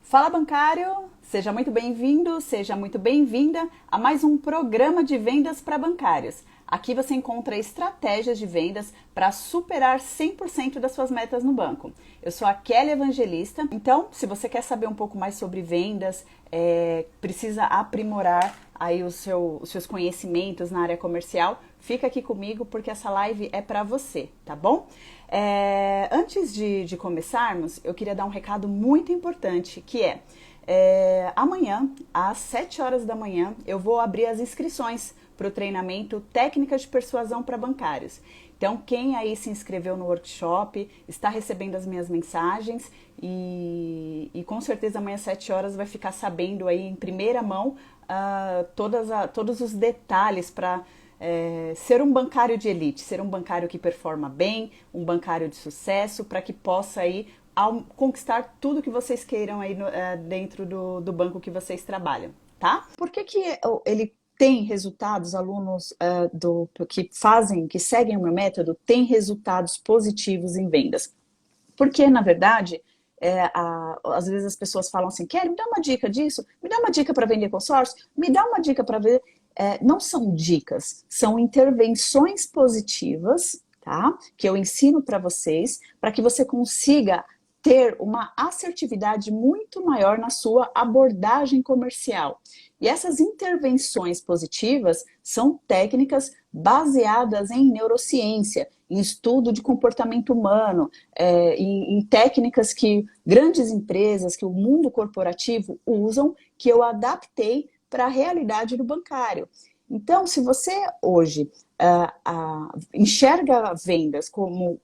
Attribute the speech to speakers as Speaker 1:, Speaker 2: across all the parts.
Speaker 1: Fala bancário, seja muito bem-vindo, seja muito bem-vinda a mais um programa de vendas para bancários. Aqui você encontra estratégias de vendas para superar 100% das suas metas no banco. Eu sou a Kelly Evangelista, então se você quer saber um pouco mais sobre vendas, precisa aprimorar aí os seus conhecimentos na área comercial, fica aqui comigo porque essa live é para você, tá bom? Antes de começarmos, eu queria dar um recado muito importante, que amanhã, às 7 horas da manhã, eu vou abrir as inscrições para o treinamento Técnicas de Persuasão para Bancários. Então, quem aí se inscreveu no workshop, está recebendo as minhas mensagens e com certeza amanhã às 7 horas vai ficar sabendo aí em primeira mão todos os detalhes para ser um bancário de elite, ser um bancário que performa bem, um bancário de sucesso, para que possa aí conquistar tudo que vocês queiram aí dentro do banco que vocês trabalham, tá? Por que ele tem resultados, alunos que seguem o meu método, têm resultados positivos em vendas? Porque, na verdade, às vezes as pessoas falam assim, Kelly, me dá uma dica disso, me dá uma dica para vender consórcio, me dá uma dica para ver... não são dicas, são intervenções positivas, tá? Que eu ensino para vocês, para que você consiga ter uma assertividade muito maior na sua abordagem comercial. E essas intervenções positivas são técnicas baseadas em neurociência, em estudo de comportamento humano, em técnicas que grandes empresas, que o mundo corporativo usam, que eu adaptei para a realidade do bancário. Então, se você hoje enxerga vendas como,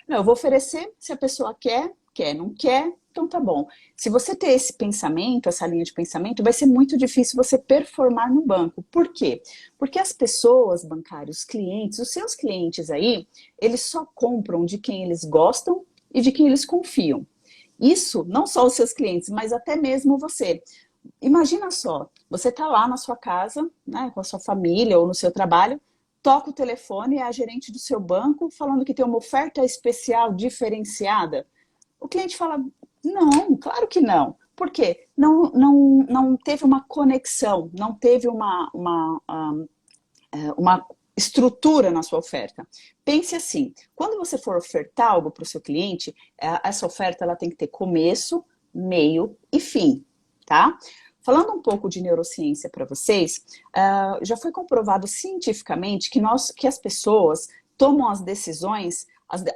Speaker 1: não, eu vou oferecer se a pessoa quer, não quer, então tá bom. Se você ter esse pensamento, essa linha de pensamento, vai ser muito difícil você performar no banco. Por quê? Porque as pessoas bancárias, os clientes, os seus clientes aí, eles só compram de quem eles gostam e de quem eles confiam. Isso, não só os seus clientes, mas até mesmo você. Imagina só, você está lá na sua casa, né, com a sua família ou no seu trabalho, toca o telefone e é a gerente do seu banco falando que tem uma oferta especial diferenciada. O cliente fala, não, claro que não. Por quê? Não teve uma conexão, não teve uma estrutura na sua oferta. Pense assim, quando você for ofertar algo para o seu cliente, essa oferta ela tem que ter começo, meio e fim, tá? Falando um pouco de neurociência para vocês, já foi comprovado cientificamente que as pessoas tomam as decisões,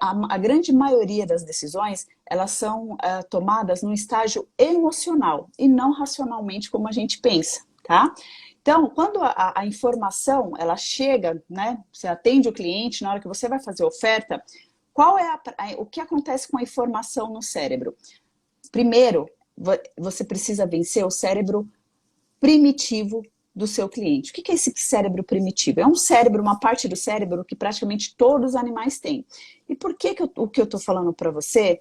Speaker 1: a grande maioria das decisões, elas são tomadas num estágio emocional e não racionalmente como a gente pensa, tá? Então, quando a informação, ela chega, né, você atende o cliente, na hora que você vai fazer a oferta, o que acontece com a informação no cérebro? Primeiro, você precisa vencer o cérebro primitivo do seu cliente. O que é esse cérebro primitivo? É um cérebro, uma parte do cérebro que praticamente todos os animais têm. E por que o que eu estou falando para você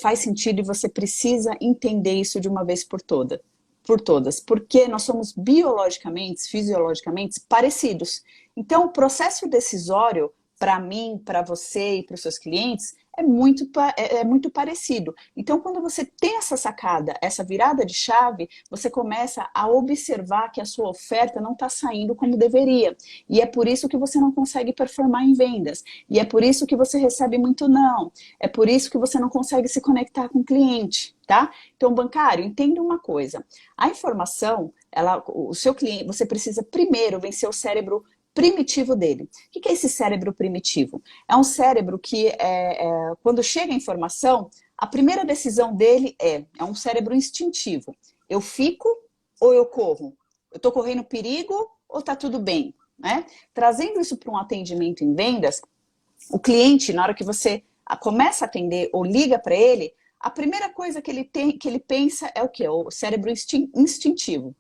Speaker 1: faz sentido e você precisa entender isso de uma vez por todas? Porque nós somos biologicamente, fisiologicamente parecidos. Então, o processo decisório, para mim, para você e para os seus clientes, é muito parecido. Então, quando você tem essa sacada, essa virada de chave, você começa a observar que a sua oferta não está saindo como deveria. E é por isso que você não consegue performar em vendas. E é por isso que você recebe muito não. É por isso que você não consegue se conectar com o cliente, tá? Então, bancário, entenda uma coisa. A informação, o seu cliente, você precisa primeiro vencer o cérebro primitivo dele. O que é esse cérebro primitivo? É um cérebro que, quando chega a informação, a primeira decisão dele é um cérebro instintivo. Eu fico ou eu corro? Eu estou correndo perigo ou está tudo bem? Né? Trazendo isso para um atendimento em vendas, o cliente, na hora que você começa a atender ou liga para ele, a primeira coisa que ele pensa é o quê? O cérebro instintivo.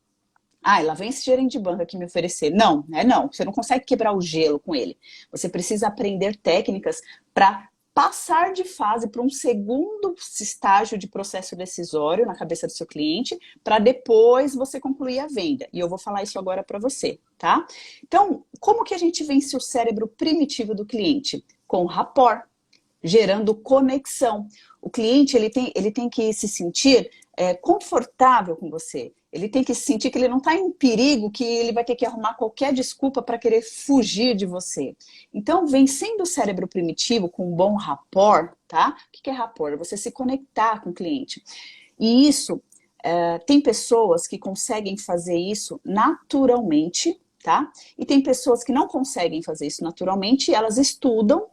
Speaker 1: Lá vem esse gerente de banco aqui me oferecer. Não, não. Você não consegue quebrar o gelo com ele. Você precisa aprender técnicas para passar de fase para um segundo estágio de processo decisório na cabeça do seu cliente, para depois você concluir a venda. E eu vou falar isso agora para você, tá? Então, como que a gente vence o cérebro primitivo do cliente? Com rapport, gerando conexão. O cliente ele tem que se sentir confortável com você. Ele tem que sentir que ele não está em perigo, que ele vai ter que arrumar qualquer desculpa para querer fugir de você. Então, vencendo o cérebro primitivo com um bom rapport, tá? O que é rapport? É você se conectar com o cliente. E isso, tem pessoas que conseguem fazer isso naturalmente, tá? E tem pessoas que não conseguem fazer isso naturalmente e elas estudam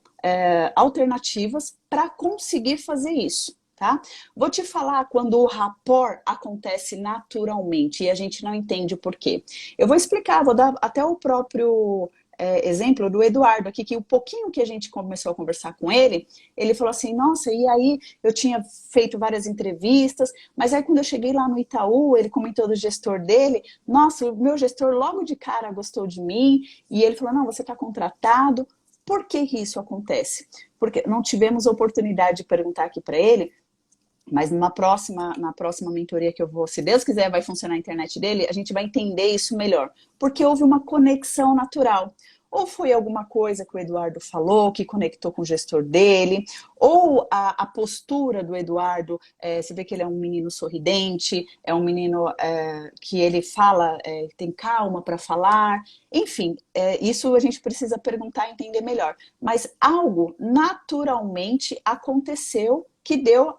Speaker 1: alternativas para conseguir fazer isso. Tá? Vou te falar quando o rapport acontece naturalmente e a gente não entende o porquê. Eu vou explicar, vou dar até o próprio exemplo do Eduardo aqui, que o pouquinho que a gente começou a conversar com ele, ele falou assim, nossa, e aí eu tinha feito várias entrevistas, mas aí quando eu cheguei lá no Itaú, ele comentou do gestor dele, nossa, o meu gestor logo de cara gostou de mim, e ele falou, não, você está contratado. Por que isso acontece? Porque não tivemos oportunidade de perguntar aqui para ele, mas na próxima mentoria que eu vou, se Deus quiser, vai funcionar a internet dele, a gente vai entender isso melhor. Porque houve uma conexão natural. Ou foi alguma coisa que o Eduardo falou, que conectou com o gestor dele, ou a postura do Eduardo, você vê que ele é um menino sorridente, é um menino que ele fala, tem calma para falar, enfim, isso a gente precisa perguntar e entender melhor. Mas algo naturalmente aconteceu que deu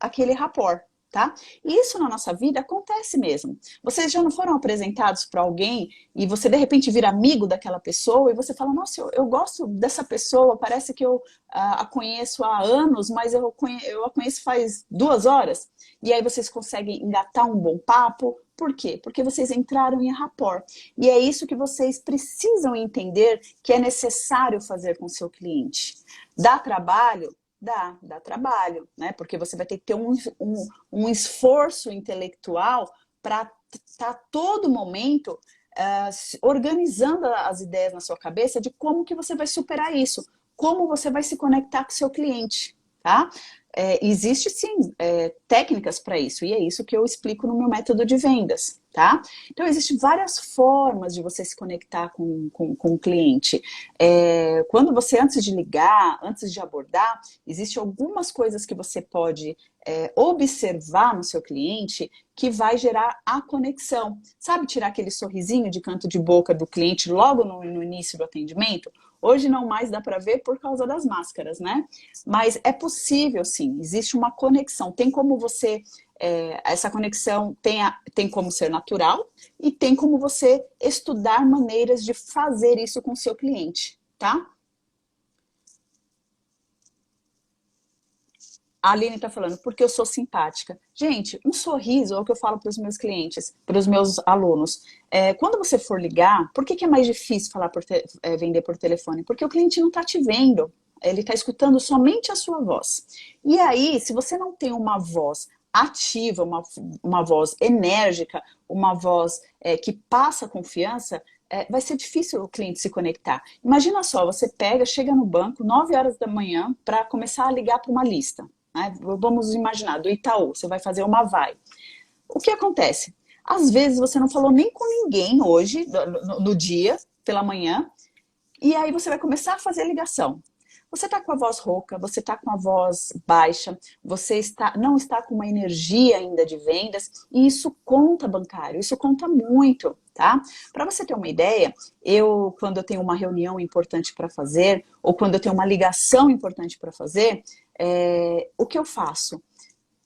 Speaker 1: aquele rapport, tá? E isso na nossa vida acontece mesmo. Vocês já não foram apresentados para alguém e você de repente vira amigo daquela pessoa e você fala, nossa, eu gosto dessa pessoa, parece que eu a conheço há anos, mas eu a conheço faz 2 horas. E aí vocês conseguem engatar um bom papo. Por quê? Porque vocês entraram em rapport. E é isso que vocês precisam entender que é necessário fazer com o seu cliente. Dá trabalho? Dá trabalho, né? Porque você vai ter que ter um esforço intelectual para estar todo momento organizando as ideias na sua cabeça de como que você vai superar isso, como você vai se conectar com o seu cliente, tá? Existe sim técnicas para isso, e é isso que eu explico no meu método de vendas, tá? Então, existem várias formas de você se conectar com o cliente. Quando você, antes de ligar, antes de abordar, existem algumas coisas que você pode observar no seu cliente que vai gerar a conexão. Sabe, tirar aquele sorrisinho de canto de boca do cliente logo no início do atendimento? Hoje não mais dá para ver por causa das máscaras, né? Mas é possível, sim. Existe uma conexão. Tem como você... essa conexão tem como ser natural e tem como você estudar maneiras de fazer isso com o seu cliente, tá? A Aline está falando, porque eu sou simpática. Gente, um sorriso é o que eu falo para os meus clientes, para os meus alunos. Quando você for ligar, por que é mais difícil falar vender por telefone? Porque o cliente não está te vendo, ele está escutando somente a sua voz. E aí, se você não tem uma voz ativa, uma voz enérgica, uma voz que passa confiança, vai ser difícil o cliente se conectar. Imagina só, você chega no banco 9 horas da manhã para começar a ligar para uma lista. Né? Vamos imaginar, do Itaú, você vai fazer uma vai. O que acontece? Às vezes você não falou nem com ninguém hoje, no dia, pela manhã, e aí você vai começar a fazer a ligação. Você está com a voz rouca, você está com a voz baixa, você não está com uma energia ainda de vendas, e isso conta, bancário, isso conta muito, tá? Para você ter uma ideia, quando eu tenho uma reunião importante para fazer, ou quando eu tenho uma ligação importante para fazer, o que eu faço?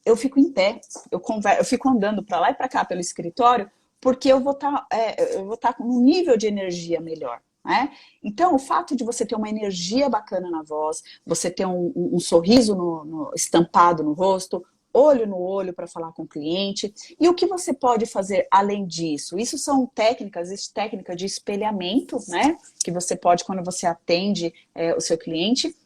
Speaker 1: Eu fico em pé, eu fico andando para lá e para cá pelo escritório, porque eu vou estar com um nível de energia melhor. Né? Então, o fato de você ter uma energia bacana na voz, você ter um sorriso estampado no rosto, olho no olho para falar com o cliente, e o que você pode fazer além disso? Isso são técnicas, existe técnica de espelhamento, né? Que você pode, quando você atende o seu cliente.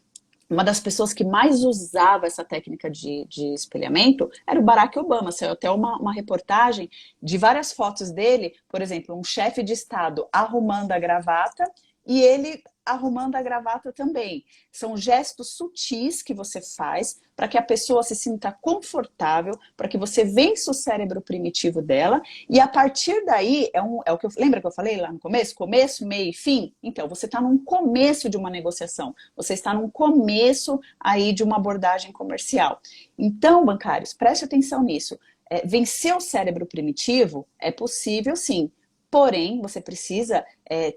Speaker 1: Uma das pessoas que mais usava essa técnica de espelhamento era o Barack Obama. Saiu até uma reportagem de várias fotos dele, por exemplo, um chefe de Estado arrumando a gravata e ele arrumando a gravata também. São gestos sutis que você faz para que a pessoa se sinta confortável, para que você vença o cérebro primitivo dela, e a partir daí, lembra que eu falei lá no começo? Começo, meio e fim? Então, você está num começo de uma negociação, você está num começo aí de uma abordagem comercial. Então, bancários, preste atenção nisso. vencer o cérebro primitivo é possível, sim. Porém, você precisa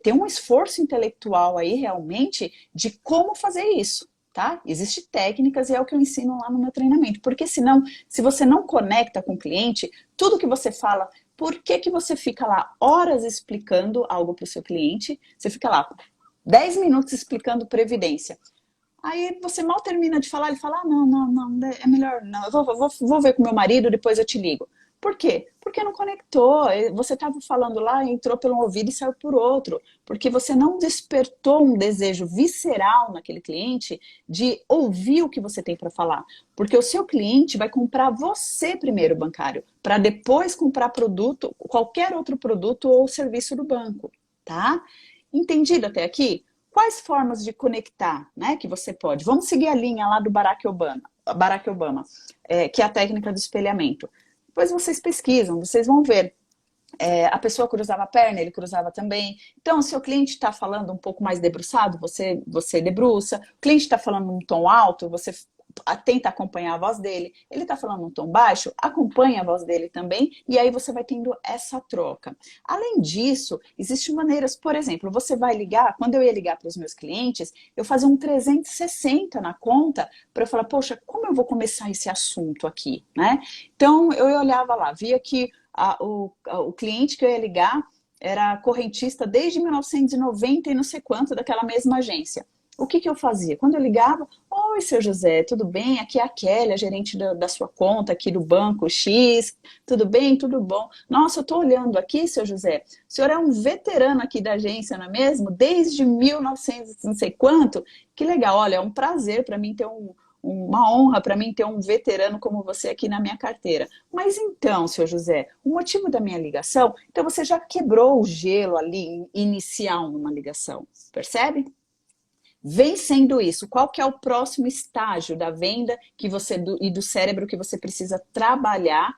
Speaker 1: ter um esforço intelectual aí realmente de como fazer isso, tá? Existem técnicas e é o que eu ensino lá no meu treinamento. Porque senão, se você não conecta com o cliente, tudo que você fala, por que que você fica lá horas explicando algo para o seu cliente? Você fica lá 10 minutos explicando previdência. Aí você mal termina de falar, ele fala, ah, não, é melhor não, eu vou ver com meu marido, depois eu te ligo. Por quê? Porque não conectou, você estava falando lá, entrou pelo ouvido e saiu por outro, porque você não despertou um desejo visceral naquele cliente de ouvir o que você tem para falar. Porque o seu cliente vai comprar você primeiro, bancário, para depois comprar produto, qualquer outro produto ou serviço do banco, tá? Entendido até aqui? Quais formas de conectar, né, que você pode? Vamos seguir a linha lá do Barack Obama, que é a técnica do espelhamento. Depois vocês pesquisam, vocês vão ver. A pessoa cruzava a perna, ele cruzava também. Então, se o cliente está falando um pouco mais debruçado, você debruça. O cliente está falando num tom alto, você tenta acompanhar a voz dele. Ele está falando num tom baixo, acompanha a voz dele também. E aí você vai tendo essa troca. Além disso, existem maneiras, por exemplo, você vai ligar, quando eu ia ligar para os meus clientes, eu fazia um 360 na conta para eu falar, poxa, como eu vou começar esse assunto aqui, né? Então, eu olhava lá, via que o cliente que eu ia ligar era correntista desde 1990 e não sei quanto daquela mesma agência. O que eu fazia? Quando eu ligava, oi, seu José, tudo bem? Aqui é a Kelly, a gerente da sua conta aqui do banco X, tudo bem? Tudo bom? Nossa, eu estou olhando aqui, seu José, o senhor é um veterano aqui da agência, não é mesmo? Desde 1900 não sei quanto. Que legal, olha, é um prazer para mim ter uma honra para mim ter um veterano como você aqui na minha carteira. Mas então, seu José, o motivo da minha ligação, então você já quebrou o gelo ali inicial numa ligação, percebe? Vencendo isso, qual que é o próximo estágio da venda e do cérebro que você precisa trabalhar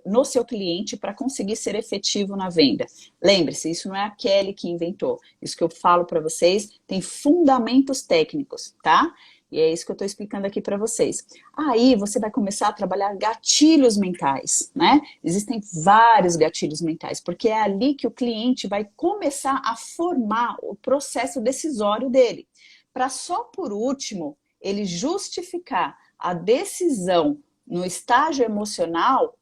Speaker 1: no seu cliente para conseguir ser efetivo na venda? Lembre-se, isso não é a Kelly que inventou. Isso que eu falo para vocês tem fundamentos técnicos, tá? E é isso que eu estou explicando aqui para vocês. Aí você vai começar a trabalhar gatilhos mentais, né? Existem vários gatilhos mentais, porque é ali que o cliente vai começar a formar o processo decisório dele. Para só por último, ele justificar a decisão no estágio emocional,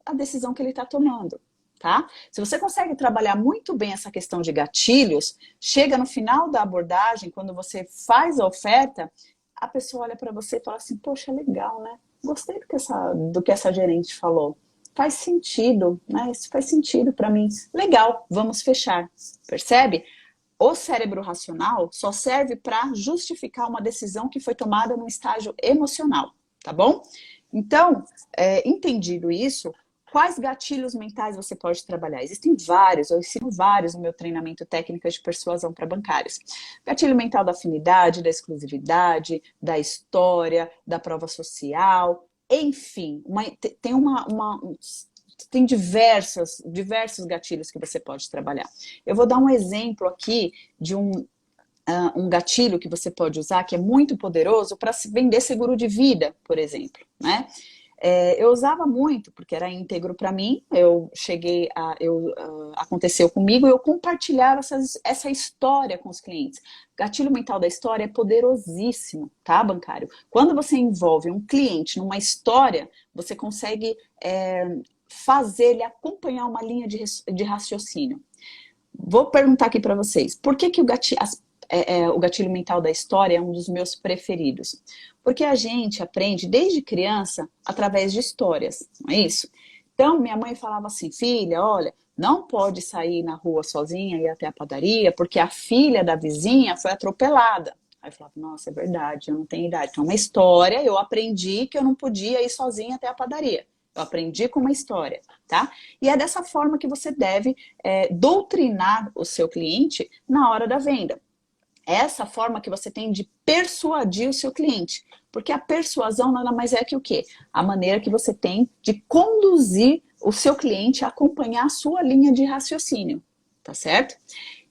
Speaker 1: a decisão que ele está tomando. Tá? Se você consegue trabalhar muito bem essa questão de gatilhos, chega no final da abordagem, quando você faz a oferta, a pessoa olha para você e fala assim, poxa, legal, né? Gostei do que essa gerente falou. Faz sentido, né? Isso faz sentido para mim. Legal, vamos fechar. Percebe? O cérebro racional só serve para justificar uma decisão que foi tomada num estágio emocional, tá bom? Então, entendido isso, quais gatilhos mentais você pode trabalhar? Existem vários, eu ensino vários no meu treinamento Técnicas de Persuasão para Bancários. Gatilho mental da afinidade, da exclusividade, da história, da prova social, enfim, tem diversos gatilhos que você pode trabalhar. Eu vou dar um exemplo aqui de um gatilho que você pode usar, que é muito poderoso para vender seguro de vida, por exemplo, né? Eu usava muito, porque era íntegro para mim, aconteceu comigo e eu compartilhava essa história com os clientes. Gatilho mental da história é poderosíssimo, tá, bancário? Quando você envolve um cliente numa história, você consegue fazer ele acompanhar uma linha de raciocínio. Vou perguntar aqui para vocês, por que o gatilho mental da história é um dos meus preferidos? Porque a gente aprende desde criança através de histórias, não é isso? Então, minha mãe falava assim, filha, olha, não pode sair na rua sozinha e ir até a padaria, porque a filha da vizinha foi atropelada. Aí eu falava, nossa, é verdade, eu não tenho idade. Então, uma história, eu aprendi que eu não podia ir sozinha até a padaria. Eu aprendi com uma história, tá? E é dessa forma que você deve doutrinar o seu cliente na hora da venda. É essa forma que você tem de persuadir o seu cliente. Porque a persuasão nada mais é que o quê? A maneira que você tem de conduzir o seu cliente a acompanhar a sua linha de raciocínio, tá certo?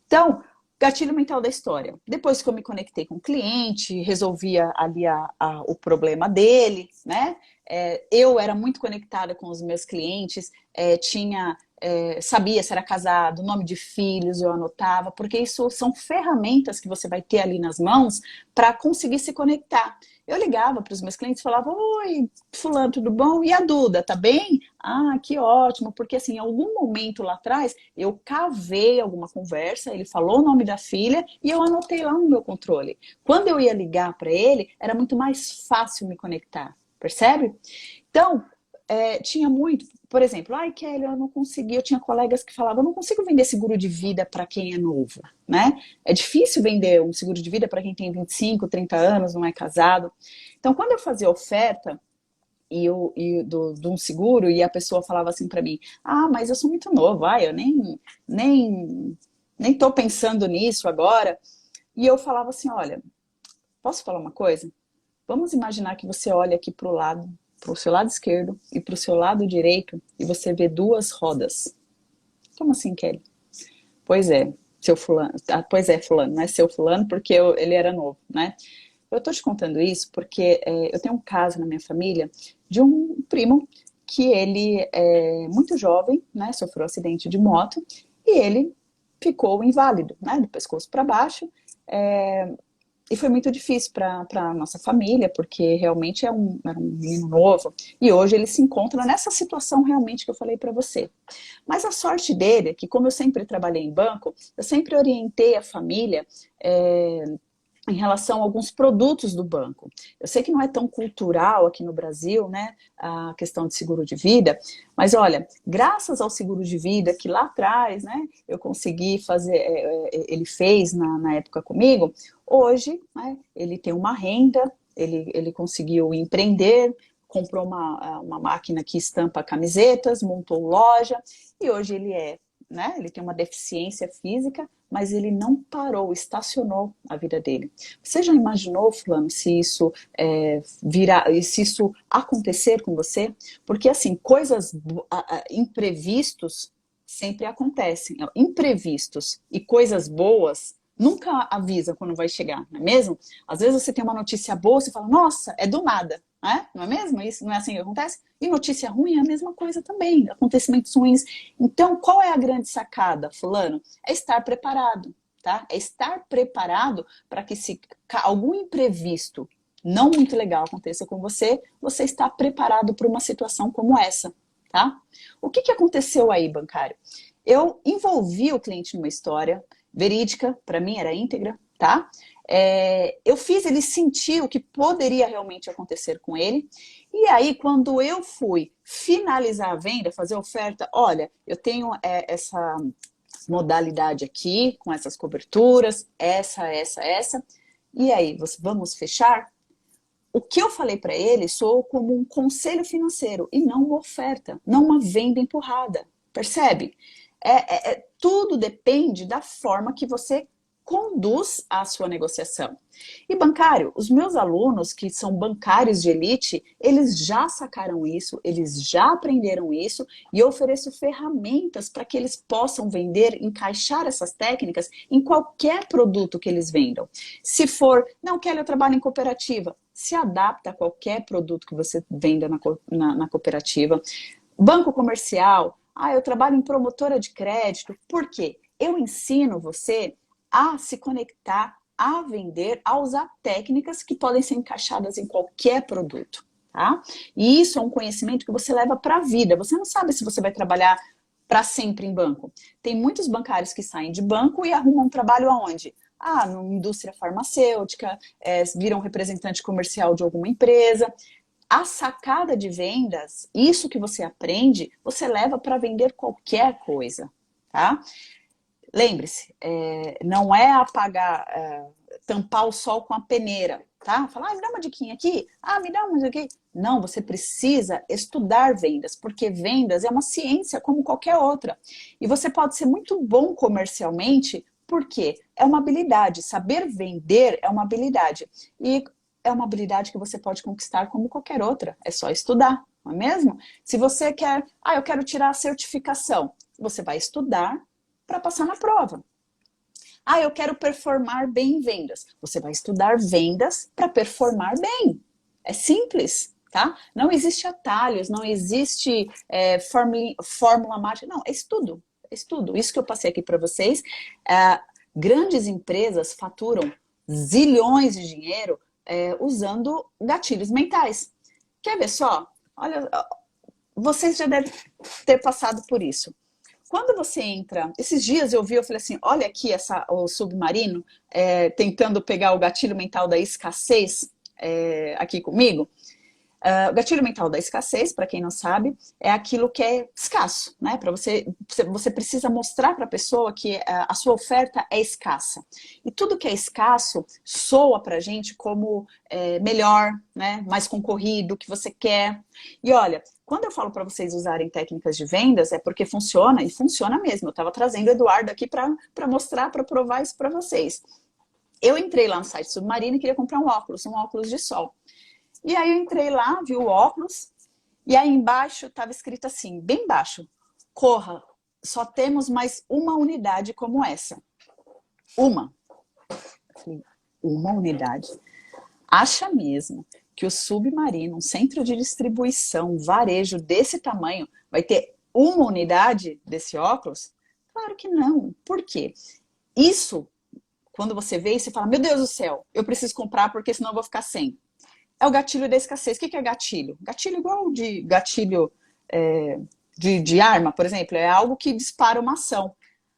Speaker 1: Então, gatilho mental da história. Depois que eu me conectei com o cliente, resolvia ali o problema dele, né? Eu era muito conectada com os meus clientes, sabia se era casado, nome de filhos, eu anotava, porque isso são ferramentas que você vai ter ali nas mãos para conseguir se conectar. Eu ligava para os meus clientes e falava, oi, fulano, tudo bom? E a Duda, tá bem? Ah, que ótimo, porque assim, em algum momento lá atrás, eu cavei alguma conversa, ele falou o nome da filha e eu anotei lá no meu controle. Quando eu ia ligar para ele, era muito mais fácil me conectar, percebe? Então, tinha muito, por exemplo, ai Kelly, eu não consegui, eu tinha colegas que falavam, eu não consigo vender seguro de vida para quem é novo, né? É difícil vender um seguro de vida para quem tem 25, 30 anos, não é casado. Então, quando eu fazia oferta de um seguro e a pessoa falava assim para mim, ah, mas eu sou muito novo, eu nem tô pensando nisso agora. E eu falava assim, olha, posso falar uma coisa? Vamos imaginar que você olha aqui para o lado, para o seu lado esquerdo e para o seu lado direito e você vê duas rodas. Como assim, Kelly? Pois é, seu fulano. Ah, pois é, fulano, não é seu fulano porque ele era novo, né? Eu tô te contando isso porque eu tenho um caso na minha família de um primo que ele é muito jovem, né? Sofreu um acidente de moto e ele ficou inválido, né? Do pescoço para baixo. E foi muito difícil para a nossa família, porque realmente era um menino novo. E hoje ele se encontra nessa situação realmente que eu falei para você. Mas a sorte dele é que, como eu sempre trabalhei em banco, eu sempre orientei a família em relação a alguns produtos do banco. Eu sei que não é tão cultural aqui no Brasil, né, a questão de seguro de vida, mas olha, graças ao seguro de vida que lá atrás, né, eu consegui fazer, ele fez na época comigo, hoje, né, ele tem uma renda, ele conseguiu empreender, comprou uma máquina que estampa camisetas, montou loja, e hoje né, ele tem uma deficiência física, mas ele não parou, estacionou a vida dele. Você já imaginou, fulano, se isso se isso acontecer com você? Porque assim, coisas imprevistos sempre acontecem. Imprevistos e coisas boas nunca avisa quando vai chegar, não é mesmo? Às vezes você tem uma notícia boa, você fala, nossa, é do nada, né? Não é mesmo? Isso não é assim que acontece? E notícia ruim é a mesma coisa também, acontecimentos ruins. Então, qual é a grande sacada, fulano? É estar preparado, tá? É estar preparado para que se algum imprevisto não muito legal aconteça com você, você está preparado para uma situação como essa, tá? O que aconteceu aí, bancário? Eu envolvi o cliente numa história verídica, para mim era íntegra, tá? Eu fiz ele sentir o que poderia realmente acontecer com ele. E aí, quando eu fui finalizar a venda, fazer a oferta, olha, eu tenho essa modalidade aqui, com essas coberturas, essa. E aí, vamos fechar? O que eu falei para ele soou como um conselho financeiro e não uma oferta, não uma venda empurrada. Percebe? Tudo depende da forma que você conduz a sua negociação. E bancário, os meus alunos que são bancários de elite, eles já sacaram isso, eles já aprenderam isso e eu ofereço ferramentas para que eles possam vender, encaixar essas técnicas em qualquer produto que eles vendam. Se for, não, Kelly, eu trabalho em cooperativa, se adapta a qualquer produto que você venda na cooperativa. Banco comercial, eu trabalho em promotora de crédito. Por quê? Eu ensino você a se conectar, a vender, a usar técnicas que podem ser encaixadas em qualquer produto, tá? E isso é um conhecimento que você leva para a vida. Você não sabe se você vai trabalhar para sempre em banco. Tem muitos bancários que saem de banco e arrumam um trabalho aonde? Na indústria farmacêutica, viram representante comercial de alguma empresa. A sacada de vendas, isso que você aprende, você leva para vender qualquer coisa, tá? Lembre-se, não é apagar, tampar o sol com a peneira, tá? Falar, me dá uma diquinha aqui, me dá uma diquinha aqui. Não, você precisa estudar vendas, porque vendas é uma ciência como qualquer outra. E você pode ser muito bom comercialmente, porque é uma habilidade. Saber vender é uma habilidade. E é uma habilidade que você pode conquistar como qualquer outra. É só estudar, não é mesmo? Se você quer, eu quero tirar a certificação, você vai estudar para passar na prova. Eu quero performar bem em vendas. Você vai estudar vendas para performar bem. É simples. tá? Não existe atalhos, não existe fórmula mágica, não, é estudo, é estudo. Isso que eu passei aqui para vocês. Grandes empresas faturam zilhões de dinheiro usando gatilhos mentais. Quer ver só? Olha, vocês já devem ter passado por isso. Quando você entra, esses dias eu vi, eu falei assim, olha aqui o Submarino tentando pegar o gatilho mental da escassez aqui comigo. O gatilho mental da escassez, para quem não sabe, é aquilo que é escasso, né? Para você precisa mostrar para a pessoa que a sua oferta é escassa. E tudo que é escasso soa para a gente como melhor, né? Mais concorrido, que você quer. E olha, quando eu falo para vocês usarem técnicas de vendas, é porque funciona, e funciona mesmo. Eu estava trazendo o Eduardo aqui para mostrar, para provar isso para vocês. Eu entrei lá no site Submarino e queria comprar um óculos de sol. E aí eu entrei lá, vi o óculos, e aí embaixo estava escrito assim, bem baixo, corra, só temos mais uma unidade como essa. Uma. Uma unidade. Acha mesmo que o Submarino, um centro de distribuição, varejo desse tamanho, vai ter uma unidade desse óculos? Claro que não. Por quê? Isso, quando você vê e você fala, meu Deus do céu, eu preciso comprar porque senão eu vou ficar sem. É o gatilho da escassez. O que é gatilho? Gatilho igual de gatilho de arma, por exemplo, é algo que dispara uma ação.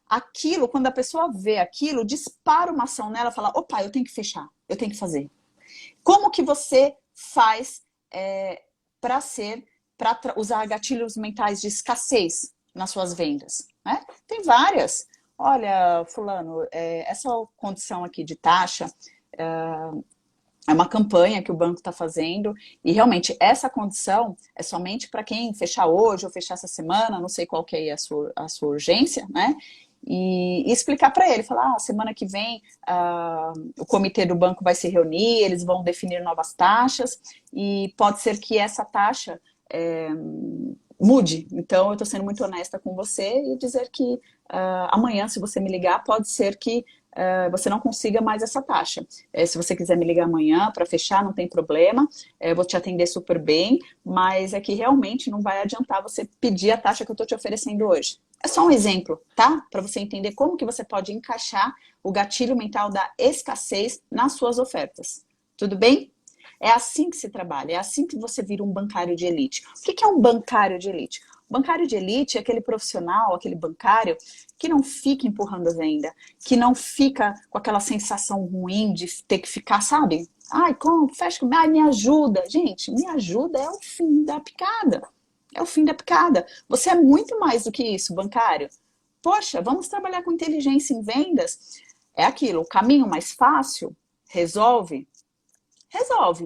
Speaker 1: Aquilo, quando a pessoa vê aquilo, dispara uma ação nela, fala, opa, eu tenho que fechar, eu tenho que fazer. Como que você faz para usar gatilhos mentais de escassez nas suas vendas? Né? Tem várias. Olha, fulano, essa condição aqui de taxa é uma campanha que o banco está fazendo e realmente essa condição é somente para quem fechar hoje ou fechar essa semana, não sei qual que é a sua urgência, né? E explicar para ele, falar, semana que vem o comitê do banco vai se reunir, eles vão definir novas taxas e pode ser que essa taxa mude. Então, eu estou sendo muito honesta com você e dizer que amanhã, se você me ligar, pode ser que você não consiga mais essa taxa. Se você quiser me ligar amanhã para fechar, não tem problema, vou te atender super bem, mas é que realmente não vai adiantar você pedir a taxa que eu estou te oferecendo hoje. É só um exemplo, tá? Para você entender como que você pode encaixar o gatilho mental da escassez nas suas ofertas. Tudo bem? É assim que se trabalha, é assim que você vira um bancário de elite. O que é um bancário de elite? O bancário de elite é aquele profissional, aquele bancário que não fica empurrando a venda, que não fica com aquela sensação ruim de ter que ficar, sabe? Ai, como? Fecha, ai, me ajuda. Gente, me ajuda é o fim da picada. É o fim da picada. Você é muito mais do que isso, bancário. Poxa, vamos trabalhar com inteligência em vendas. É aquilo, o caminho mais fácil resolve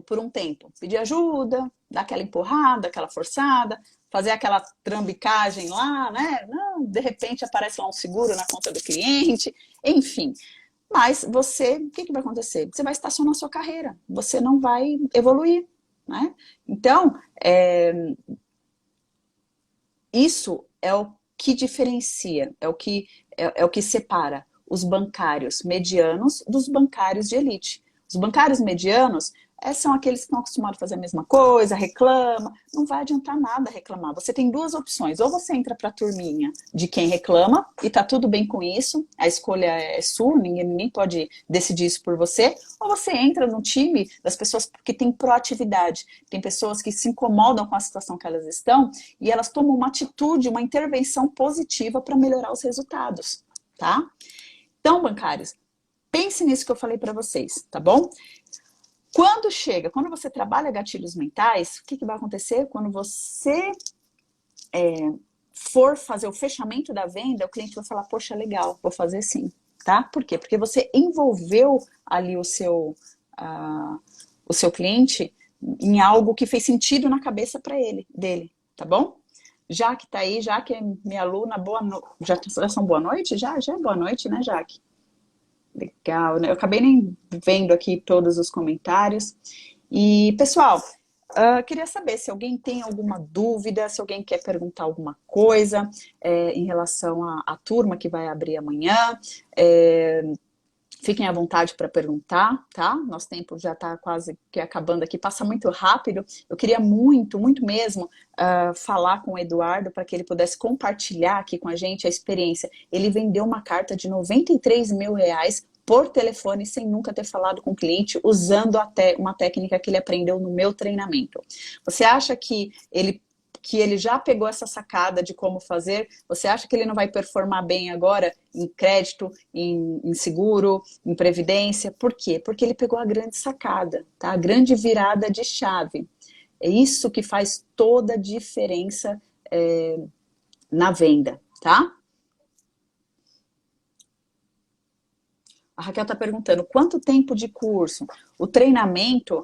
Speaker 1: por um tempo. Pedir ajuda, dar aquela empurrada, aquela forçada, fazer aquela trambicagem lá, né? Não, de repente aparece lá um seguro na conta do cliente, enfim. Mas você, o que vai acontecer? Você vai estacionar a sua carreira, você não vai evoluir, né? Então, isso é o que diferencia, é o que separa os bancários medianos dos bancários de elite. Os bancários medianos são aqueles que estão acostumados a fazer a mesma coisa, reclama, não vai adiantar nada reclamar. Você tem duas opções, ou você entra para a turminha de quem reclama e tá tudo bem com isso, a escolha é sua, ninguém pode decidir isso por você, ou você entra no time das pessoas que têm proatividade, tem pessoas que se incomodam com a situação que elas estão e elas tomam uma atitude, uma intervenção positiva para melhorar os resultados, tá? Então, bancários, pense nisso que eu falei para vocês, tá bom? Quando você trabalha gatilhos mentais, o que vai acontecer? Quando você for fazer o fechamento da venda, o cliente vai falar, poxa, legal, vou fazer sim, tá? Por quê? Porque você envolveu ali o seu cliente em algo que fez sentido na cabeça dele, tá bom? Jaque tá aí, Jaque é minha aluna, boa noite. Já são boa noite? Já é boa noite, né, Jaque? Legal, né? Eu acabei nem vendo aqui todos os comentários. E, pessoal, queria saber se alguém tem alguma dúvida, se alguém quer perguntar alguma coisa em relação à turma que vai abrir amanhã. Fiquem à vontade para perguntar, tá? Nosso tempo já está quase que acabando aqui, passa muito rápido. Eu queria muito, muito mesmo falar com o Eduardo para que ele pudesse compartilhar aqui com a gente a experiência. Ele vendeu uma carta de R$ 93.000 por telefone sem nunca ter falado com o cliente, usando até uma técnica que ele aprendeu no meu treinamento. Você acha que ele já pegou essa sacada de como fazer? Você acha que ele não vai performar bem agora em crédito, em seguro, em previdência? Por quê? Porque ele pegou a grande sacada, tá? A grande virada de chave. É isso que faz toda a diferença na venda, tá? A Raquel está perguntando, quanto tempo de curso? O treinamento,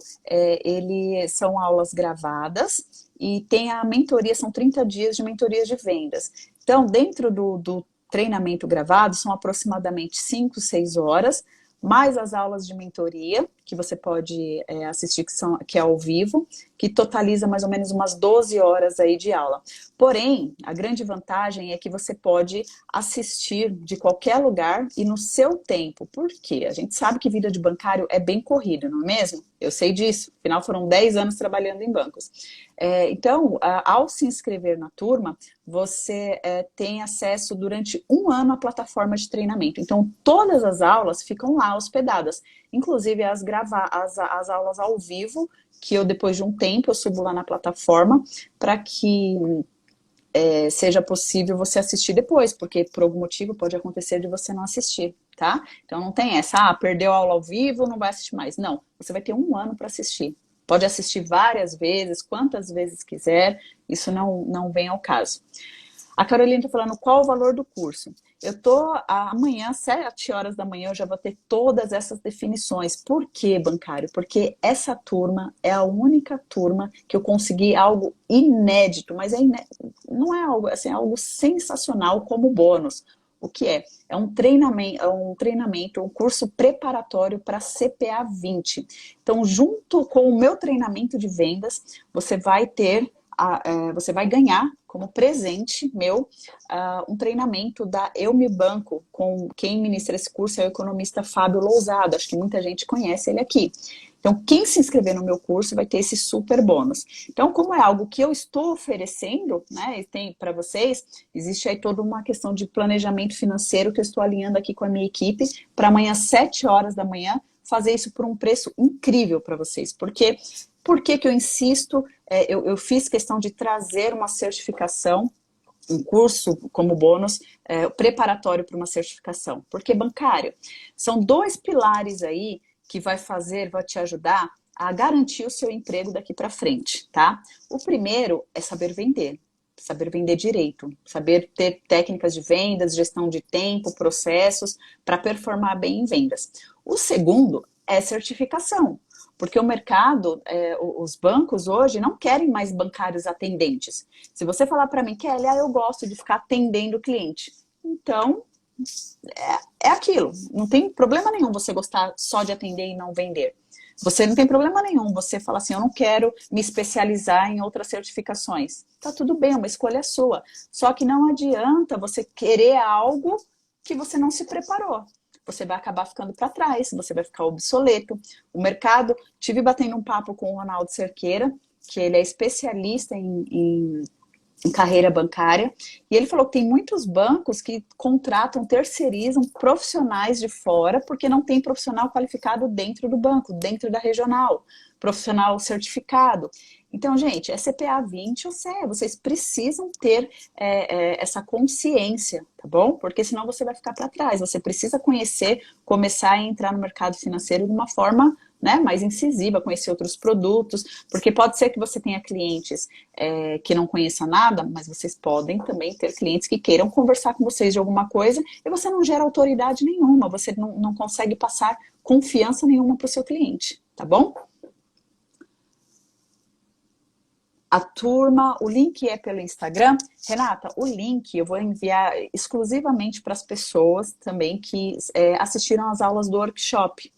Speaker 1: são aulas gravadas e tem a mentoria, são 30 dias de mentorias de vendas. Então, dentro do treinamento gravado, são aproximadamente 5, 6 horas, mais as aulas de mentoria, que você pode assistir, que é ao vivo, que totaliza mais ou menos umas 12 horas aí de aula. Porém, a grande vantagem é que você pode assistir de qualquer lugar e no seu tempo. Por quê? A gente sabe que vida de bancário é bem corrida, não é mesmo? Eu sei disso, afinal foram 10 anos trabalhando em bancos. Então, ao se inscrever na turma, você tem acesso durante um ano à plataforma de treinamento. Então, todas as aulas ficam lá hospedadas, inclusive as aulas ao vivo, que eu depois de um tempo eu subo lá na plataforma, para que seja possível você assistir depois, porque por algum motivo pode acontecer de você não assistir, tá? Então não tem essa, perdeu a aula ao vivo, não vai assistir mais. Não, você vai ter um ano para assistir. Pode assistir várias vezes, quantas vezes quiser, isso não vem ao caso. A Carolina está falando qual o valor do curso. Eu tô amanhã, 7 horas da manhã, eu já vou ter todas essas definições. Por que, bancário? Porque essa turma é a única turma que eu consegui algo inédito, mas não é algo assim, é algo sensacional como bônus. O que é? É um treinamento, um curso preparatório para CPA 20. Então, junto com o meu treinamento de vendas, você vai você vai ganhar como presente meu um treinamento da Eu Me Banco, com quem ministra esse curso é o economista Fábio Lousado, acho que muita gente conhece ele aqui. Então, quem se inscrever no meu curso vai ter esse super bônus. Então, como é algo que eu estou oferecendo, né, e tem para vocês, existe aí toda uma questão de planejamento financeiro que eu estou alinhando aqui com a minha equipe para amanhã, 7 horas da manhã, fazer isso por um preço incrível para vocês. Porque por que eu insisto? Eu fiz questão de trazer uma certificação, um curso como bônus, preparatório para uma certificação. Porque bancário, são 2 pilares aí que vai te ajudar a garantir o seu emprego daqui para frente, tá? O primeiro é saber vender direito, saber ter técnicas de vendas, gestão de tempo, processos, para performar bem em vendas. O segundo é certificação, porque o mercado, os bancos hoje não querem mais bancários atendentes. Se você falar para mim, Kelly, eu gosto de ficar atendendo o cliente, então é aquilo, não tem problema nenhum você gostar só de atender e não vender. Você não tem problema nenhum, você fala assim, eu não quero me especializar em outras certificações. Tá tudo bem, é uma escolha sua. Só que não adianta você querer algo que você não se preparou. Você vai acabar ficando para trás, você vai ficar obsoleto. O mercado, tive batendo um papo com o Ronaldo Cerqueira, que ele é especialista em carreira bancária, e ele falou que tem muitos bancos que contratam, terceirizam profissionais de fora, porque não tem profissional qualificado dentro do banco, dentro da regional, profissional certificado. Então, gente, é CPA 20 ou CE, vocês precisam ter essa consciência, tá bom? Porque senão você vai ficar para trás, você precisa conhecer, começar a entrar no mercado financeiro de uma forma, né, mais incisiva, conhecer outros produtos, porque pode ser que você tenha clientes que não conheçam nada, mas vocês podem também ter clientes que queiram conversar com vocês de alguma coisa e você não gera autoridade nenhuma, você não consegue passar confiança nenhuma para o seu cliente, tá bom? A turma, o link é pelo Instagram. Renata, o link eu vou enviar exclusivamente para as pessoas também que assistiram às aulas do workshop.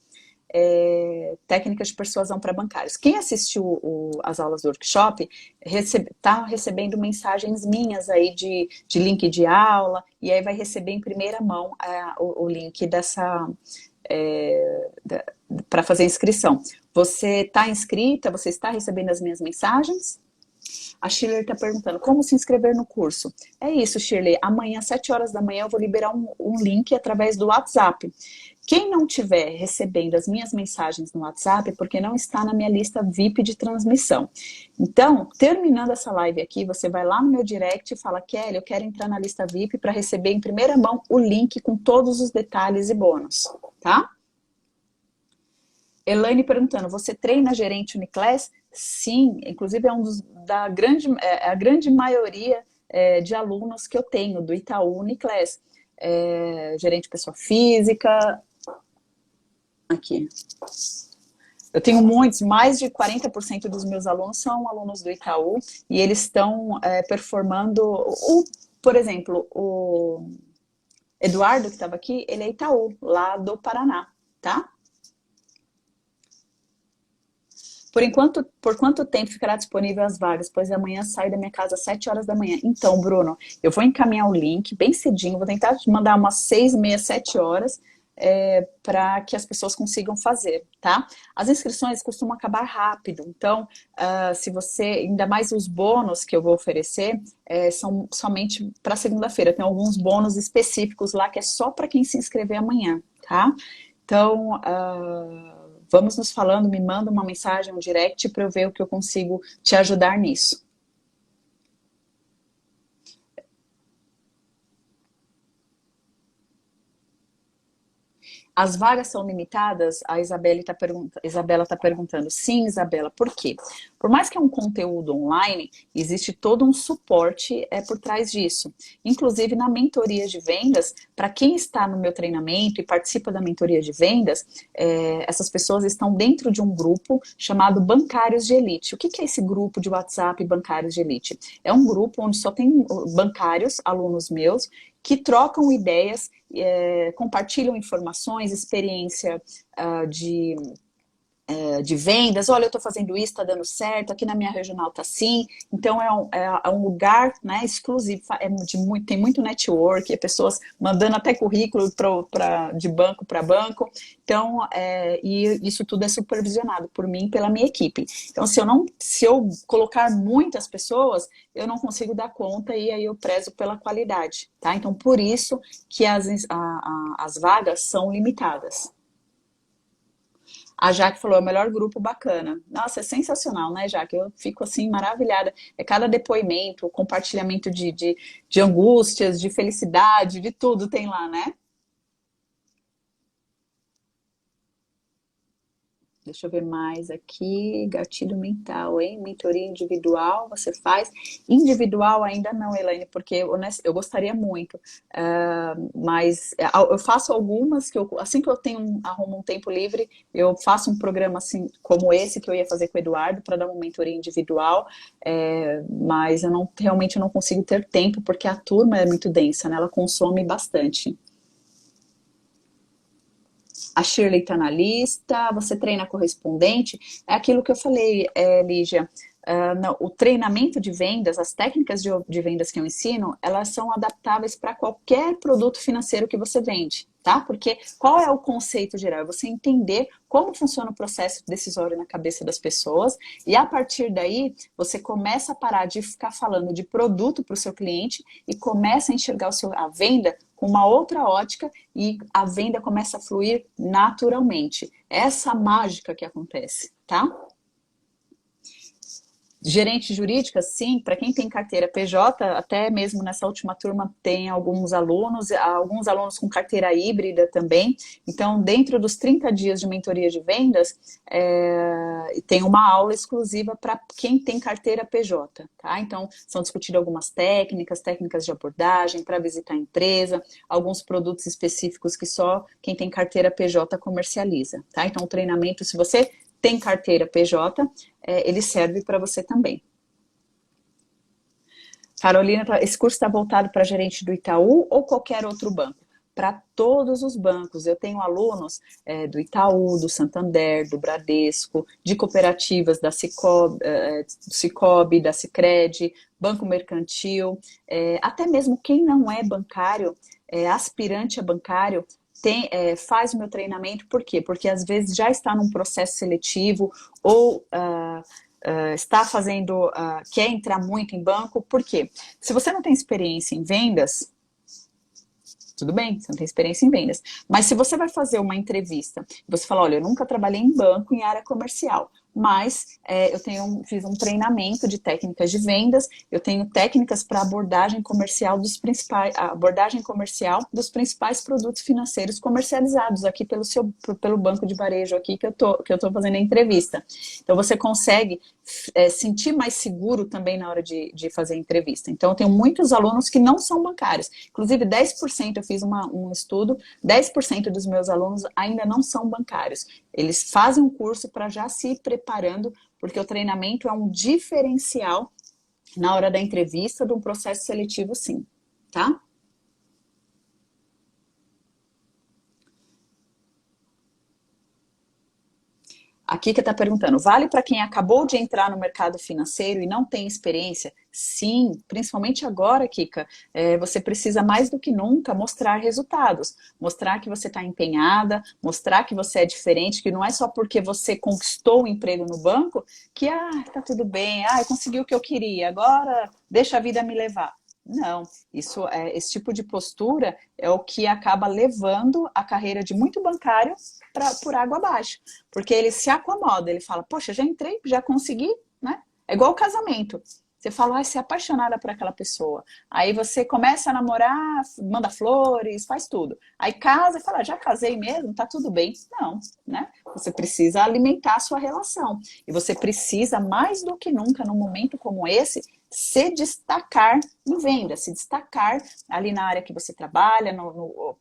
Speaker 1: Técnicas de persuasão para bancários. Quem assistiu as aulas do workshop está recebendo mensagens minhas aí de link de aula, e aí vai receber em primeira mão o link para fazer inscrição. Você está inscrita? Você está recebendo as minhas mensagens? A Shirley está perguntando, como se inscrever no curso? É isso, Shirley. Amanhã, às 7 horas da manhã, eu vou liberar um link através do WhatsApp. Quem não estiver recebendo as minhas mensagens no WhatsApp é porque não está na minha lista VIP de transmissão. Então, terminando essa live aqui, você vai lá no meu direct e fala, Kelly, eu quero entrar na lista VIP para receber em primeira mão o link com todos os detalhes e bônus, tá? Elaine perguntando, você treina gerente Uniclass? Sim, inclusive é a grande maioria de alunos que eu tenho do Itaú Uniclass. Gerente pessoa física, aqui. Eu tenho muitos, mais de 40% dos meus alunos são alunos do Itaú e eles estão performando, por exemplo, o Eduardo que estava aqui, ele é Itaú, lá do Paraná, tá? Por quanto tempo ficará disponível as vagas? Pois amanhã saio da minha casa às 7 horas da manhã. Então, Bruno, eu vou encaminhar o link bem cedinho, vou tentar te mandar umas 6h30, 7 horas, para que as pessoas consigam fazer, tá? As inscrições costumam acabar rápido, então, se você, ainda mais os bônus que eu vou oferecer, são somente para segunda-feira. Tem alguns bônus específicos lá que é só para quem se inscrever amanhã, tá? Então, vamos nos falando, me manda uma mensagem, um direct para eu ver o que eu consigo te ajudar nisso. As vagas são limitadas? A Isabela tá perguntando. Sim, Isabela, por quê? Por mais que é um conteúdo online, existe todo um suporte por trás disso. Inclusive, na mentoria de vendas, para quem está no meu treinamento e participa da mentoria de vendas, essas pessoas estão dentro de um grupo chamado Bancários de Elite. O que é esse grupo de WhatsApp Bancários de Elite? É um grupo onde só tem bancários, alunos meus, que trocam ideias, compartilham informações, experiência de vendas. Olha, eu estou fazendo isso, está dando certo, aqui na minha regional está assim. Então, é um lugar, né, exclusivo, tem muito network, pessoas mandando até currículo de banco para banco. Então, e isso tudo é supervisionado por mim e pela minha equipe. Então, se eu colocar muitas pessoas, eu não consigo dar conta e aí eu prezo pela qualidade, tá? Então, por isso que as vagas são limitadas. A Jaque falou, é o melhor grupo, bacana. Nossa, é sensacional, né, Jaque? Eu fico assim maravilhada. É cada depoimento, compartilhamento de angústias, de felicidade, de tudo tem lá, né? Deixa eu ver mais aqui, gatilho mental, hein? Mentoria individual, você faz? Individual ainda não, Elaine, porque eu gostaria muito, mas eu faço algumas, assim que eu arrumo um tempo livre, eu faço um programa assim, como esse que eu ia fazer com o Eduardo, para dar uma mentoria individual, mas realmente eu não consigo ter tempo, porque a turma é muito densa, né? Ela consome bastante. A Shirley está na lista, você treina correspondente, é aquilo que eu falei, Lígia, o treinamento de vendas, as técnicas de vendas que eu ensino, elas são adaptáveis para qualquer produto financeiro que você vende, tá? Porque qual é o conceito geral? É você entender como funciona o processo decisório na cabeça das pessoas e a partir daí você começa a parar de ficar falando de produto para o seu cliente e começa a enxergar a venda com uma outra ótica e a venda começa a fluir naturalmente. Essa mágica que acontece, tá? Gerente jurídica, sim, para quem tem carteira PJ, até mesmo nessa última turma tem alguns alunos com carteira híbrida também. Então, dentro dos 30 dias de mentoria de vendas, tem uma aula exclusiva para quem tem carteira PJ, tá? Então, são discutidas algumas técnicas de abordagem para visitar a empresa, alguns produtos específicos que só quem tem carteira PJ comercializa, tá? Então, o treinamento, se você tem carteira PJ, ele serve para você também. Carolina, esse curso está voltado para gerente do Itaú ou qualquer outro banco? Para todos os bancos. Eu tenho alunos do Itaú, do Santander, do Bradesco, de cooperativas da Cicobi, da Sicredi, Banco Mercantil, até mesmo quem não é bancário, aspirante a bancário, faz o meu treinamento, por quê? Porque às vezes já está num processo seletivo ou está fazendo, quer entrar muito em banco, por quê? Se você não tem experiência em vendas, tudo bem, você não tem experiência em vendas. Mas se você vai fazer uma entrevista, você fala, olha, eu nunca trabalhei em banco em área comercial, mas fiz um treinamento de técnicas de vendas, eu tenho técnicas para abordagem comercial dos principais produtos financeiros comercializados aqui pelo banco de varejo aqui que eu tô fazendo a entrevista. Então você consegue sentir mais seguro também na hora de fazer a entrevista. Então eu tenho muitos alunos que não são bancários, inclusive 10%, eu fiz um estudo, 10% dos meus alunos ainda não são bancários. Eles fazem um curso para já se preparando, porque o treinamento é um diferencial na hora da entrevista de um processo seletivo, sim, tá? A Kika está perguntando, vale para quem acabou de entrar no mercado financeiro e não tem experiência? Sim, principalmente agora, Kika, você precisa mais do que nunca mostrar resultados, mostrar que você está empenhada, mostrar que você é diferente, que não é só porque você conquistou o emprego no banco que, tá tudo bem, eu consegui o que eu queria, agora deixa a vida me levar. Não, esse tipo de postura é o que acaba levando a carreira de muito bancário por água abaixo. Porque ele se acomoda, ele fala, poxa, já entrei, já consegui, né? É igual o casamento. Você fala, você é apaixonada por aquela pessoa. Aí você começa a namorar, manda flores, faz tudo. Aí casa e fala, já casei mesmo, tá tudo bem. Não, né? Você precisa alimentar a sua relação. E você precisa, mais do que nunca, num momento como esse, se destacar em venda, se destacar ali na área que você trabalha,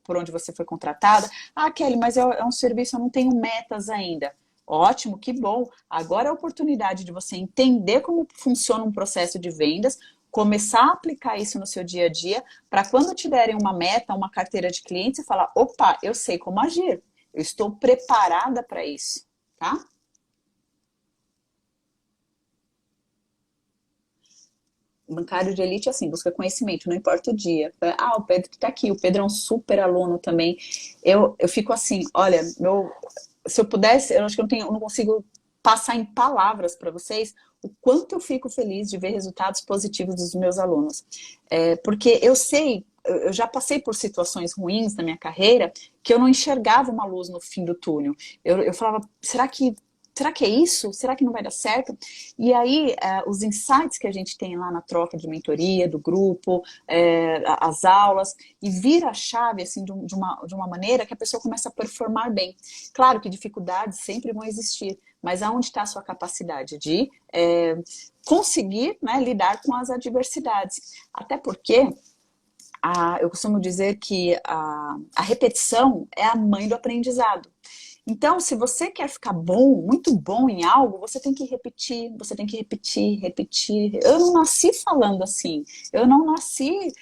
Speaker 1: por onde você foi contratada. Kelly, mas é um serviço, eu não tenho metas ainda. Ótimo, que bom. Agora é a oportunidade de você entender como funciona um processo de vendas, começar a aplicar isso no seu dia a dia, para quando te derem uma meta, uma carteira de clientes, você falar, opa, eu sei como agir, eu estou preparada para isso, tá? Bancário de elite, assim, busca conhecimento, não importa o dia. O Pedro que tá aqui, o Pedro é um super aluno também. Eu fico assim, olha, se eu pudesse, eu acho que eu não consigo passar em palavras para vocês o quanto eu fico feliz de ver resultados positivos dos meus alunos. Porque eu sei, eu já passei por situações ruins na minha carreira que eu não enxergava uma luz no fim do túnel. Eu falava, será que é isso? Será que não vai dar certo? E aí, os insights que a gente tem lá na troca de mentoria, do grupo, as aulas, e vira a chave assim, de uma maneira que a pessoa começa a performar bem. Claro que dificuldades sempre vão existir, mas aonde está a sua capacidade de conseguir, né, lidar com as adversidades? Até porque eu costumo dizer que a repetição é a mãe do aprendizado. Então, se você quer ficar bom, muito bom em algo, você tem que repetir, você tem que repetir, repetir. Eu não nasci falando assim, eu não nasci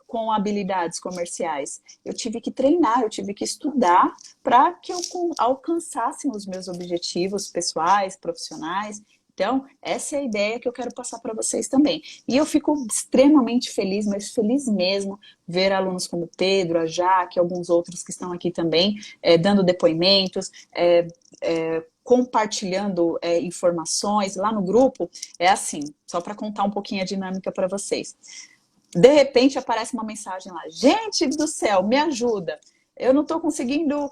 Speaker 1: com habilidades comerciais. Eu tive que treinar, eu tive que estudar para que eu alcançasse os meus objetivos pessoais, profissionais. Então, essa é a ideia que eu quero passar para vocês também. E eu fico extremamente feliz, mas feliz mesmo, ver alunos como o Pedro, a Jaque, alguns outros que estão aqui também, dando depoimentos, compartilhando informações. Lá no grupo, é assim, só para contar um pouquinho a dinâmica para vocês. De repente aparece uma mensagem lá, gente do céu, me ajuda. Eu não estou conseguindo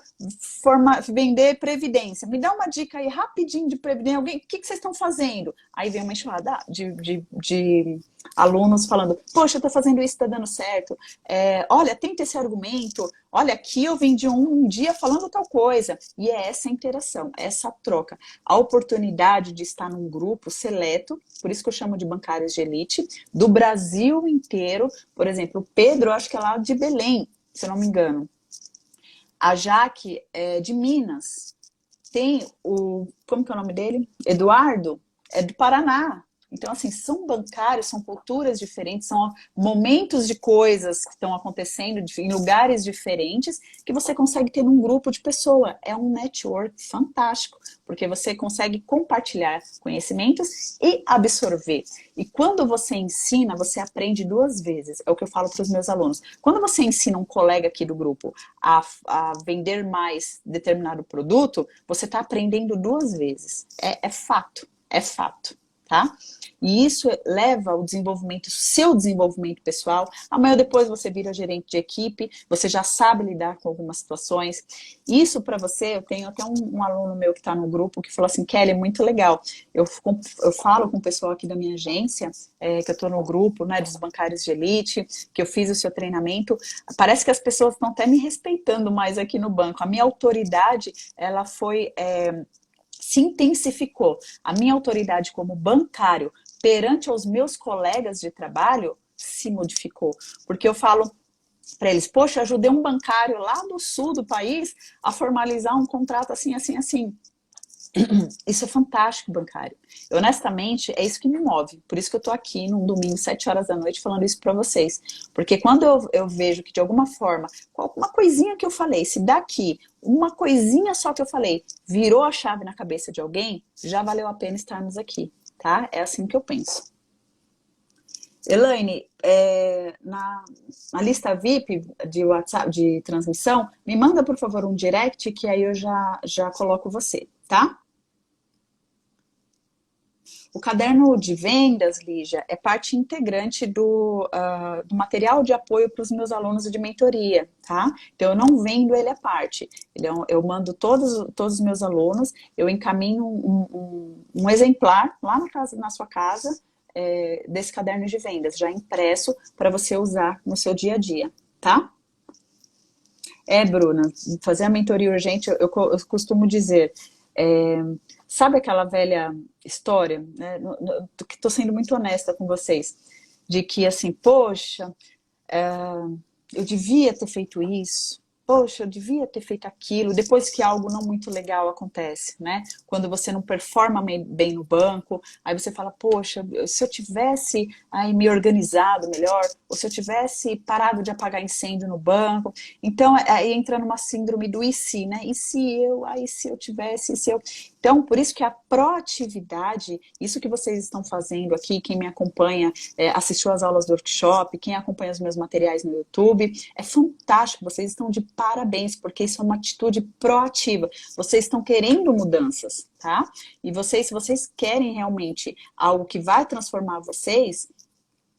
Speaker 1: vender previdência. Me dá uma dica aí rapidinho de previdência. O que vocês estão fazendo? Aí vem uma enxurrada de alunos falando, poxa, eu estou fazendo isso, está dando certo. Olha, tenta esse argumento. Olha, aqui eu vendi um dia falando tal coisa. E é essa interação, essa troca. A oportunidade de estar num grupo seleto, por isso que eu chamo de bancários de elite, do Brasil inteiro. Por exemplo, o Pedro, acho que é lá de Belém, se eu não me engano. A Jaque é de Minas. Tem como que é o nome dele? Eduardo, é do Paraná. Então, assim, são bancários, são culturas diferentes, são momentos de coisas que estão acontecendo em lugares diferentes que você consegue ter num grupo de pessoa. É um network fantástico, porque você consegue compartilhar conhecimentos e absorver. E quando você ensina, você aprende duas vezes. É o que eu falo para os meus alunos. Quando você ensina um colega aqui do grupo a vender mais determinado produto, você está aprendendo duas vezes. É fato, é fato, tá? E isso leva ao desenvolvimento, seu desenvolvimento pessoal. Amanhã ou depois você vira gerente de equipe, você já sabe lidar com algumas situações. Isso para você, eu tenho até um aluno meu que está no grupo que falou assim, Kelly, é muito legal. Eu falo com o pessoal aqui da minha agência, que eu estou no grupo, né, dos bancários de elite, que eu fiz o seu treinamento. Parece que as pessoas estão até me respeitando mais aqui no banco. A minha autoridade, ela foi... se intensificou. A minha autoridade como bancário perante aos meus colegas de trabalho se modificou. Porque eu falo para eles, poxa, ajudei um bancário lá do sul do país a formalizar um contrato assim, assim, assim. Isso é fantástico, bancário. Honestamente, é isso que me move. Por isso que eu tô aqui num domingo, 7 horas da noite, falando isso para vocês. Porque quando eu vejo que, de alguma forma, uma coisinha que eu falei, se daqui, uma coisinha só que eu falei, virou a chave na cabeça de alguém, já valeu a pena estarmos aqui, tá? É assim que eu penso. Elaine, na lista VIP de WhatsApp, de transmissão, me manda, por favor, um direct, que aí eu já coloco você, tá? O caderno de vendas, Lígia, é parte integrante do material de apoio para os meus alunos de mentoria, tá? Então, eu não vendo ele à parte. Eu mando todos os meus alunos, eu encaminho um exemplar lá na sua casa, desse caderno de vendas, já impresso, para você usar no seu dia a dia, tá? Bruna, fazer a mentoria urgente, eu costumo dizer, sabe aquela velha história, né? Que estou sendo muito honesta com vocês, de que assim, poxa, eu devia ter feito isso, poxa, eu devia ter feito aquilo, depois que algo não muito legal acontece, né? Quando você não performa bem no banco, aí você fala, poxa, se eu tivesse aí me organizado melhor, ou se eu tivesse parado de apagar incêndio no banco, então aí entra numa síndrome do e se, né? E se eu tivesse, e se eu... Então, por isso que a proatividade, isso que vocês estão fazendo aqui, quem me acompanha, assistiu às aulas do workshop, quem acompanha os meus materiais no YouTube, é fantástico, vocês estão de parabéns, porque isso é uma atitude proativa. Vocês estão querendo mudanças, tá? E se vocês querem realmente algo que vai transformar vocês,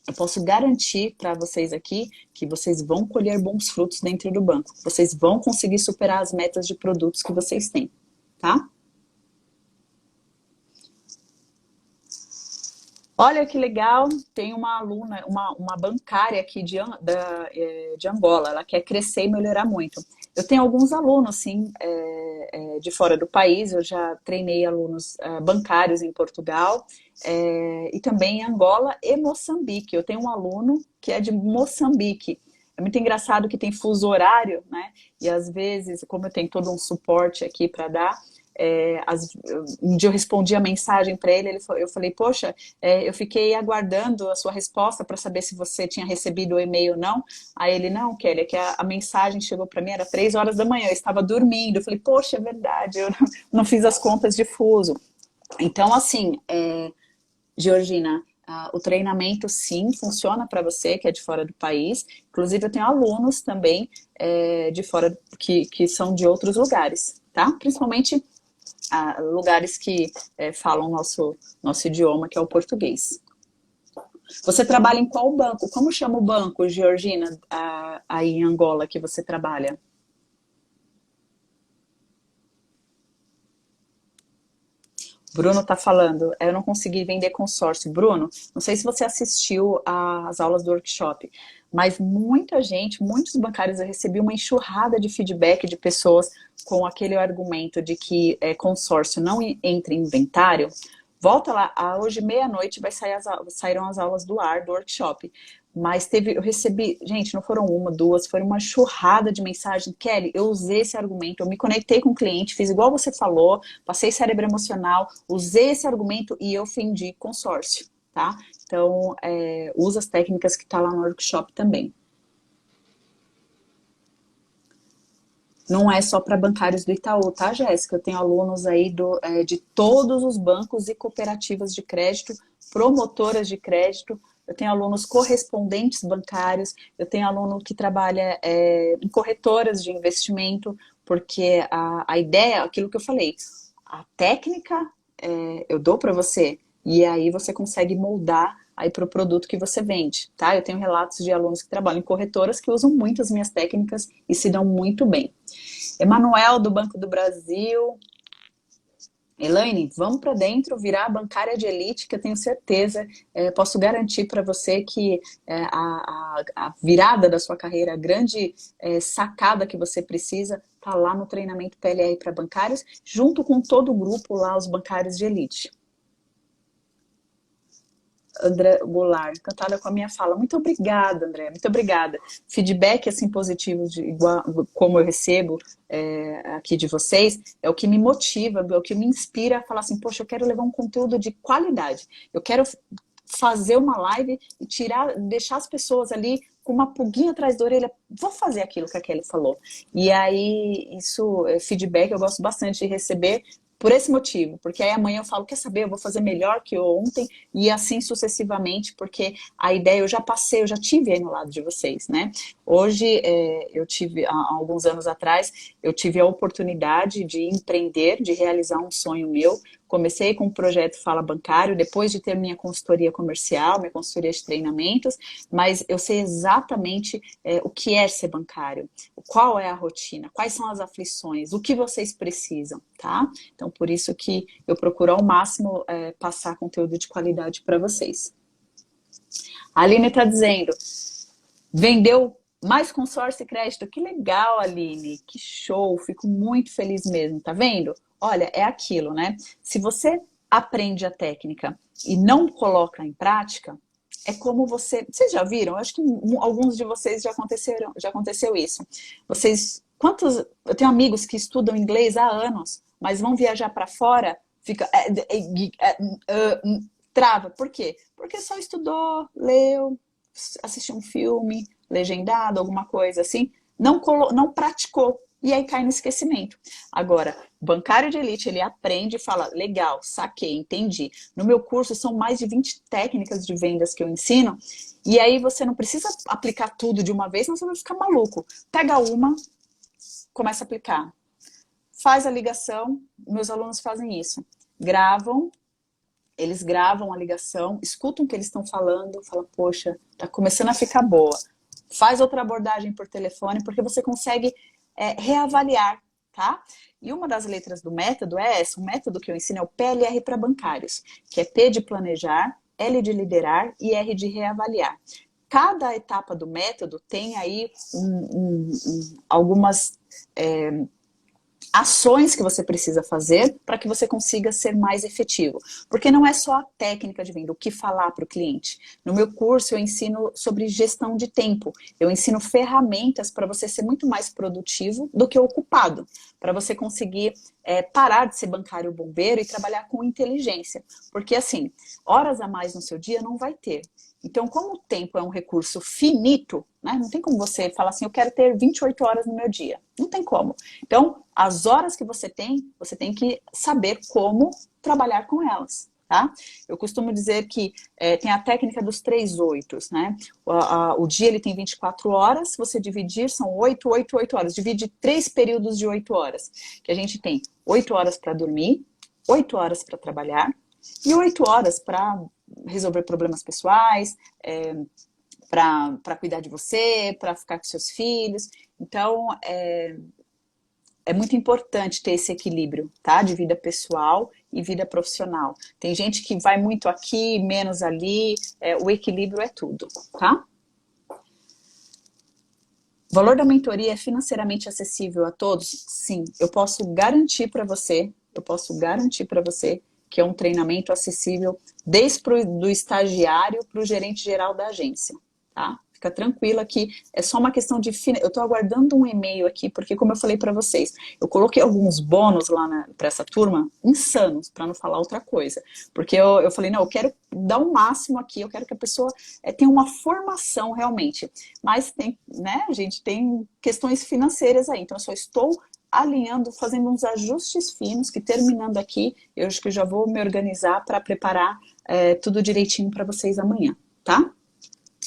Speaker 1: eu posso garantir para vocês aqui que vocês vão colher bons frutos dentro do banco. Vocês vão conseguir superar as metas de produtos que vocês têm, tá? Olha que legal, tem uma aluna, uma bancária aqui de Angola, ela quer crescer e melhorar muito. Eu tenho alguns alunos, sim, de fora do país, eu já treinei alunos bancários em Portugal, e também em Angola e Moçambique. Eu tenho um aluno que é de Moçambique. É muito engraçado que tem fuso horário, né? E às vezes, como eu tenho todo um suporte aqui para dar, um dia eu respondi a mensagem para ele, eu falei, poxa, eu fiquei aguardando a sua resposta para saber se você tinha recebido o e-mail ou não. Aí ele, não, Kelly, é que a mensagem chegou para mim, era 3 horas da manhã, eu estava dormindo. Eu falei, poxa, é verdade, eu não fiz as contas de fuso. Então, assim, Georgina, o treinamento sim funciona para você que é de fora do país. Inclusive eu tenho alunos também de fora que são de outros lugares, tá? Principalmente lugares que falam nosso idioma, que é o português. Você trabalha em qual banco? Como chama o banco, Georgina, aí em Angola que você trabalha? Bruno está falando, eu não consegui vender consórcio. Bruno, não sei se você assistiu às aulas do workshop, mas muita gente, muitos bancários, eu recebi uma enxurrada de feedback de pessoas com aquele argumento de que consórcio não entra em inventário. Volta lá, hoje meia-noite saíram as aulas do workshop. Mas eu recebi, gente, não foram uma, duas, foi uma churrada de mensagem. Kelly, eu usei esse argumento, eu me conectei com o cliente, fiz igual você falou, passei cérebro emocional, usei esse argumento e eu vendi consórcio. tá? Então, usa as técnicas que tá lá no workshop também. Não é só para bancários do Itaú, tá, Jéssica? Eu tenho alunos aí de todos os bancos e cooperativas de crédito, promotoras de crédito, eu tenho alunos correspondentes bancários, eu tenho aluno que trabalha em corretoras de investimento, porque a ideia, aquilo que eu falei, a técnica eu dou para você, e aí você consegue moldar aí para o produto que você vende, tá? Eu tenho relatos de alunos que trabalham em corretoras que usam muito as minhas técnicas e se dão muito bem. Emanuel, do Banco do Brasil. Elaine, vamos para dentro, virar a bancária de elite, que eu tenho certeza, posso garantir para você que a virada da sua carreira, a grande sacada que você precisa, está lá no treinamento PLR para bancários, junto com todo o grupo lá, os bancários de elite. André Goulart, encantada com a minha fala. Muito obrigada, André, muito obrigada. Feedback assim positivo, igual como eu recebo aqui de vocês, é o que me motiva, é o que me inspira a falar assim, poxa, eu quero levar um conteúdo de qualidade. Eu quero fazer uma live e deixar as pessoas ali com uma pulguinha atrás da orelha, vou fazer aquilo que a Kelly falou. E aí, isso, feedback, eu gosto bastante de receber, por esse motivo, porque aí amanhã eu falo, quer saber, eu vou fazer melhor que ontem, e assim sucessivamente, porque a ideia eu já passei, eu já tive aí no lado de vocês, né? Hoje, eu tive, há alguns anos atrás, eu tive a oportunidade de empreender, de realizar um sonho meu. Comecei com o projeto Fala Bancário, depois de ter minha consultoria comercial, minha consultoria de treinamentos, mas eu sei exatamente o que é ser bancário, qual é a rotina, quais são as aflições, o que vocês precisam, tá? Então, por isso que eu procuro ao máximo passar conteúdo de qualidade para vocês. A Aline está dizendo, vendeu mais consórcio e crédito, que legal, Aline, que show, fico muito feliz mesmo, tá vendo? Olha, é aquilo, né? Se você aprende a técnica e não coloca em prática, é como você... Vocês já viram? Eu acho que alguns de vocês já aconteceu isso. Eu tenho amigos que estudam inglês há anos, mas vão viajar para fora, fica... trava. Por quê? Porque só estudou, leu, assistiu um filme, legendado, alguma coisa assim, não praticou. E aí cai no esquecimento. Agora, o bancário de elite, ele aprende e fala, legal, saquei, entendi. No meu curso são mais de 20 técnicas de vendas que eu ensino, e aí você não precisa aplicar tudo de uma vez, senão você vai ficar maluco. Pega uma, começa a aplicar. Faz a ligação, meus alunos fazem isso. Eles gravam a ligação, escutam o que eles estão falando, falam, poxa, tá começando a ficar boa. Faz outra abordagem por telefone, porque você consegue reavaliar, tá? E uma das letras do método é essa, o método que eu ensino é o PLR para bancários, que é P de planejar, L de liderar e R de reavaliar. Cada etapa do método tem aí algumas ações que você precisa fazer para que você consiga ser mais efetivo. Porque não é só a técnica de venda, o que falar para o cliente. No meu curso eu ensino sobre gestão de tempo. Eu ensino ferramentas para você ser muito mais produtivo do que ocupado. Para você conseguir parar de ser bancário bombeiro e trabalhar com inteligência. Porque assim, horas a mais no seu dia não vai ter. Então, como o tempo é um recurso finito, né? Não tem como você falar assim, eu quero ter 28 horas no meu dia. Não tem como. Então, as horas que você tem que saber como trabalhar com elas, tá? Eu costumo dizer que tem a técnica dos 3 oitos, né? O dia ele tem 24 horas, se você dividir, são 8 horas. Divide 3 períodos de 8 horas. Que a gente tem 8 horas para dormir, 8 horas para trabalhar e 8 horas para resolver problemas pessoais, para cuidar de você, para ficar com seus filhos. Então, é muito importante ter esse equilíbrio, tá? De vida pessoal e vida profissional. Tem gente que vai muito aqui, menos ali, o equilíbrio é tudo, tá? O valor da mentoria é financeiramente acessível a todos? Sim, eu posso garantir para você que é um treinamento acessível desde do estagiário para o gerente geral da agência, tá? Fica tranquila que é só uma questão de... Eu estou aguardando um e-mail aqui, porque como eu falei para vocês, eu coloquei alguns bônus lá para essa turma, insanos, para não falar outra coisa. Porque eu falei, não, eu quero dar o máximo aqui, eu quero que a pessoa tenha uma formação realmente. Mas tem, né, gente, tem questões financeiras aí, então eu só estou alinhando, fazendo uns ajustes finos, que terminando aqui, eu acho que eu já vou me organizar para preparar tudo direitinho para vocês amanhã, tá?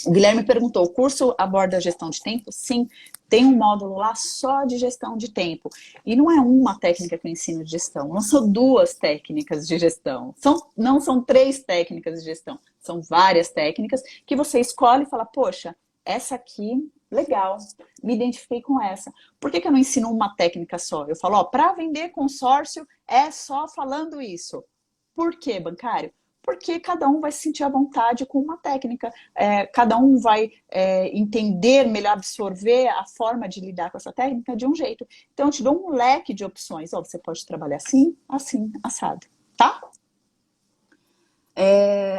Speaker 1: O Guilherme perguntou, o curso aborda a gestão de tempo? Sim, tem um módulo lá só de gestão de tempo. E não é uma técnica que eu ensino de gestão, não são duas técnicas de gestão, não são três técnicas de gestão, são várias técnicas que você escolhe e fala, poxa, essa aqui, legal, me identifiquei com essa. Por que eu não ensino uma técnica só? Eu falo, ó, para vender consórcio é só falando isso. Por quê, bancário? Porque cada um vai se sentir à vontade com uma técnica, cada um vai entender, melhor absorver a forma de lidar com essa técnica de um jeito. Então, eu te dou um leque de opções. Ó, você pode trabalhar assim, assim, assado, tá?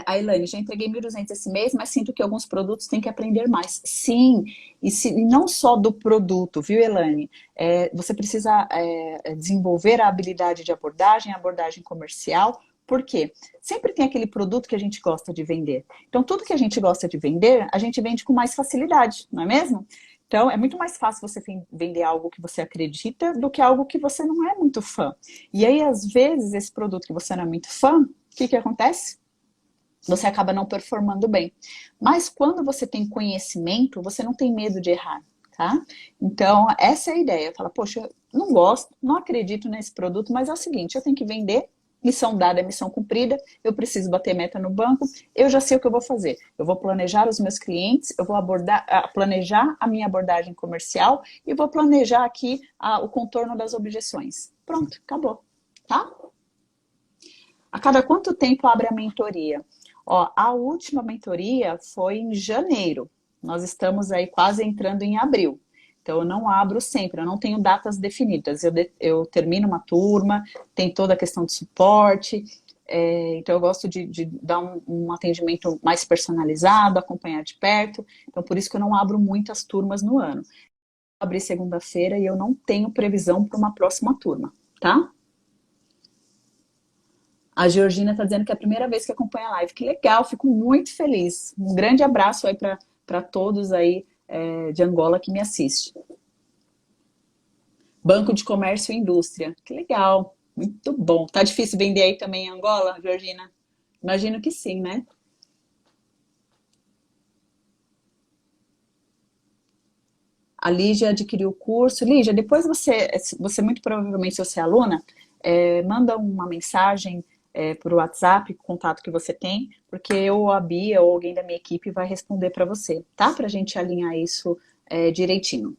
Speaker 1: A Elaine, já entreguei 1.200 esse mês, mas sinto que alguns produtos têm que aprender mais. Sim, e não só do produto, viu, Elaine? Você precisa desenvolver a habilidade de abordagem comercial. Por quê? Sempre tem aquele produto que a gente gosta de vender. Então, tudo que a gente gosta de vender, a gente vende com mais facilidade, não é mesmo? Então, é muito mais fácil você vender algo que você acredita do que algo que você não é muito fã. E aí, às vezes, esse produto que você não é muito fã, o que acontece? Você acaba não performando bem. Mas quando você tem conhecimento, você não tem medo de errar, tá? Então, essa é a ideia. Fala, poxa, eu não gosto, não acredito nesse produto, mas é o seguinte, eu tenho que vender, missão dada é missão cumprida, eu preciso bater meta no banco, eu já sei o que eu vou fazer. Eu vou planejar os meus clientes, eu vou planejar a minha abordagem comercial e vou planejar aqui o contorno das objeções. Pronto, acabou, tá? A cada quanto tempo abre a mentoria? Ó, a última mentoria foi em janeiro. Nós estamos aí quase entrando em abril. Então, eu não abro sempre, eu não tenho datas definidas. Eu termino uma turma, tem toda a questão de suporte. Então, eu gosto de dar um atendimento mais personalizado, acompanhar de perto. Então, por isso que eu não abro muitas turmas no ano. Eu abri segunda-feira e eu não tenho previsão para uma próxima turma, tá? A Georgina está dizendo que é a primeira vez que acompanha a live. Que legal, fico muito feliz. Um grande abraço aí para todos aí de Angola que me assiste. Banco de Comércio e Indústria. Que legal, muito bom. Tá difícil vender aí também em Angola, Georgina? Imagino que sim, né? A Lígia adquiriu o curso. Lígia, depois você muito provavelmente, se você é aluna, manda uma mensagem por WhatsApp, o contato que você tem, porque eu ou a Bia ou alguém da minha equipe vai responder para você, tá? Pra gente alinhar isso direitinho.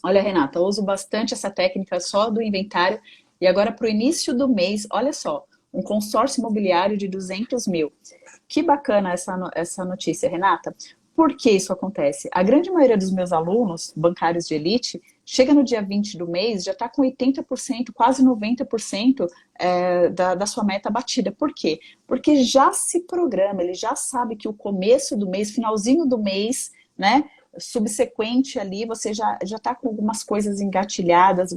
Speaker 1: Olha, Renata, eu uso bastante essa técnica só do inventário e agora para o início do mês, olha só, um consórcio imobiliário de 200 mil. Que bacana essa notícia, Renata. Por que isso acontece? A grande maioria dos meus alunos, bancários de elite, chega no dia 20 do mês, já está com 80%, quase 90% da sua meta batida. Por quê? Porque já se programa, ele já sabe que o começo do mês, finalzinho do mês, né? Subsequente ali, você já está com algumas coisas engatilhadas,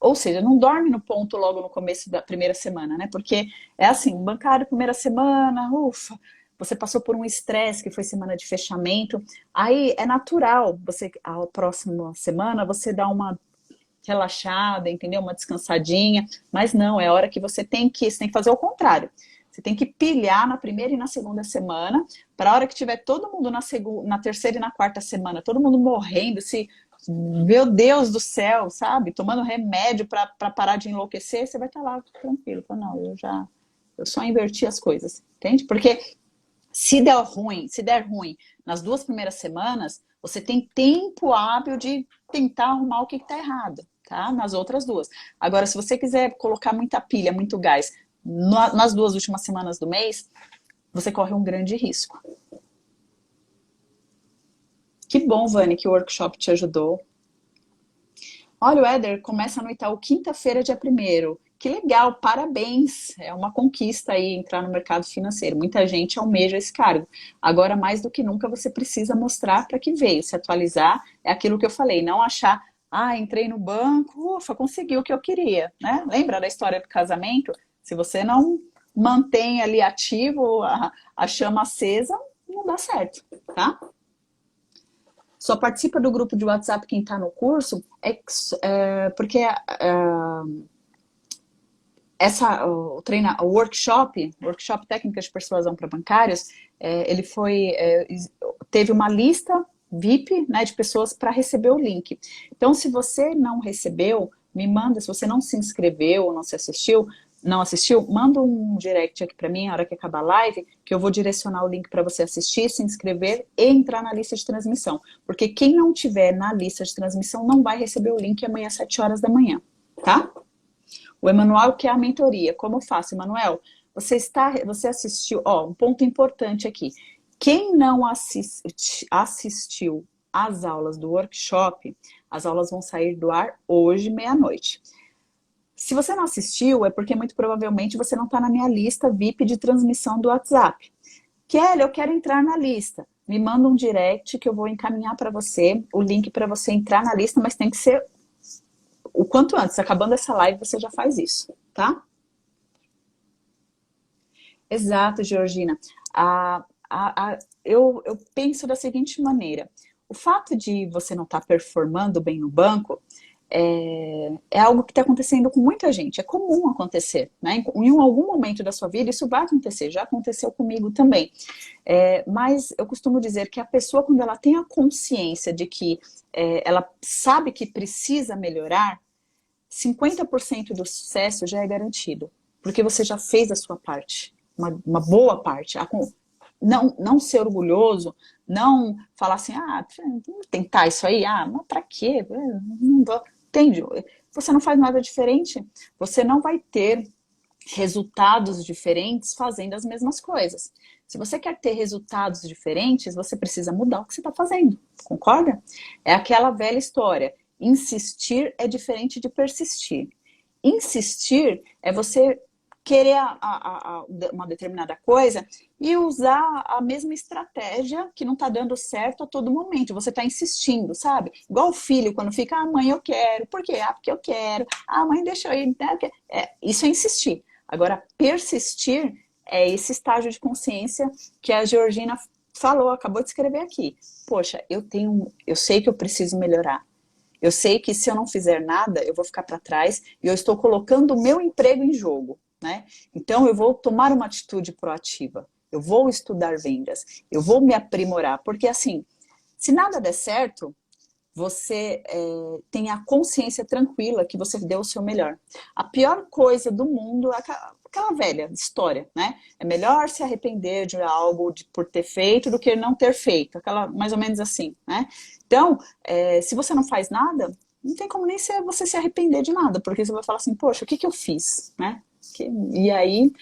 Speaker 1: ou seja, não dorme no ponto logo no começo da primeira semana, né? Porque é assim, bancário, primeira semana, ufa, você passou por um estresse que foi semana de fechamento, aí é natural, a próxima semana, você dá uma relaxada, entendeu? Uma descansadinha, mas não, é hora que você tem que fazer o contrário. Você tem que pilhar na primeira e na segunda semana, para a hora que tiver todo mundo na terceira e na quarta semana, todo mundo morrendo, meu Deus do céu, sabe? Tomando remédio para parar de enlouquecer, você vai estar lá tranquilo. Não, eu só inverti as coisas, entende? Porque se der ruim nas 2 primeiras semanas, você tem tempo hábil de tentar arrumar o que está errado, tá? Nas outras 2. Agora, se você quiser colocar muita pilha, muito gás, nas 2 últimas semanas do mês, você corre um grande risco. Que bom, Vani, que o workshop te ajudou. Olha, o Éder começa no Itaú quinta-feira, dia 1º. Que legal, parabéns. É uma conquista aí entrar no mercado financeiro. Muita gente almeja esse cargo. Agora, mais do que nunca, você precisa mostrar para que veio, se atualizar. É aquilo que eu falei, não achar, entrei no banco, ufa, consegui o que eu queria, né? Lembra da história do casamento? Se você não mantém ali ativo a chama acesa, não dá certo, tá? Só participa do grupo de WhatsApp quem está no curso, porque o workshop Técnicas de Persuasão para Bancários, teve uma lista VIP, né, de pessoas para receber o link. Então, se você não recebeu, me manda, se você não se inscreveu ou não assistiu, manda um direct aqui para mim, na hora que acabar a live, que eu vou direcionar o link para você assistir, se inscrever e entrar na lista de transmissão. Porque quem não tiver na lista de transmissão não vai receber o link amanhã às 7 horas da manhã, tá? O Emanuel quer a mentoria. Como eu faço, Emanuel? Você assistiu, um ponto importante aqui. Quem não assistiu às aulas do workshop, as aulas vão sair do ar hoje, meia-noite. Se você não assistiu, é porque muito provavelmente você não está na minha lista VIP de transmissão do WhatsApp. Kelly, eu quero entrar na lista. Me manda um direct que eu vou encaminhar para você, o link para você entrar na lista, mas tem que ser o quanto antes. Acabando essa live, você já faz isso, tá? Exato, Georgina. Eu penso da seguinte maneira. O fato de você não estar performando bem no banco é algo que está acontecendo com muita gente. É comum acontecer, né? Em algum momento da sua vida isso vai acontecer. Já aconteceu comigo também. Mas eu costumo dizer que a pessoa, quando ela tem a consciência de que ela sabe que precisa melhorar, 50% do sucesso já é garantido. Porque você já fez a sua parte. Uma boa parte. Não ser orgulhoso, não falar assim, vamos tentar isso aí, mas pra quê? Não vou. Entende? Você não faz nada diferente, você não vai ter resultados diferentes fazendo as mesmas coisas. Se você quer ter resultados diferentes, você precisa mudar o que você está fazendo, concorda? É aquela velha história, insistir é diferente de persistir. Insistir é você querer uma determinada coisa e usar a mesma estratégia que não está dando certo a todo momento. Você está insistindo, sabe? Igual o filho, quando fica, mãe, eu quero. Por quê? Porque eu quero. Mãe, deixa eu ir. Isso é insistir. Agora, persistir é esse estágio de consciência que a Georgina falou, acabou de escrever aqui. Poxa, eu sei que eu preciso melhorar. Eu sei que se eu não fizer nada, eu vou ficar para trás e eu estou colocando o meu emprego em jogo. Né? Então eu vou tomar uma atitude proativa, eu vou estudar vendas, eu vou me aprimorar, porque assim, se nada der certo, você tem a consciência tranquila que você deu o seu melhor. A pior coisa do mundo é aquela velha história, né? É melhor se arrepender de algo por ter feito do que não ter feito, aquela mais ou menos assim, né? Então, se você não faz nada, não tem como nem você se arrepender de nada, porque você vai falar assim, poxa, o que eu fiz, né? E aí,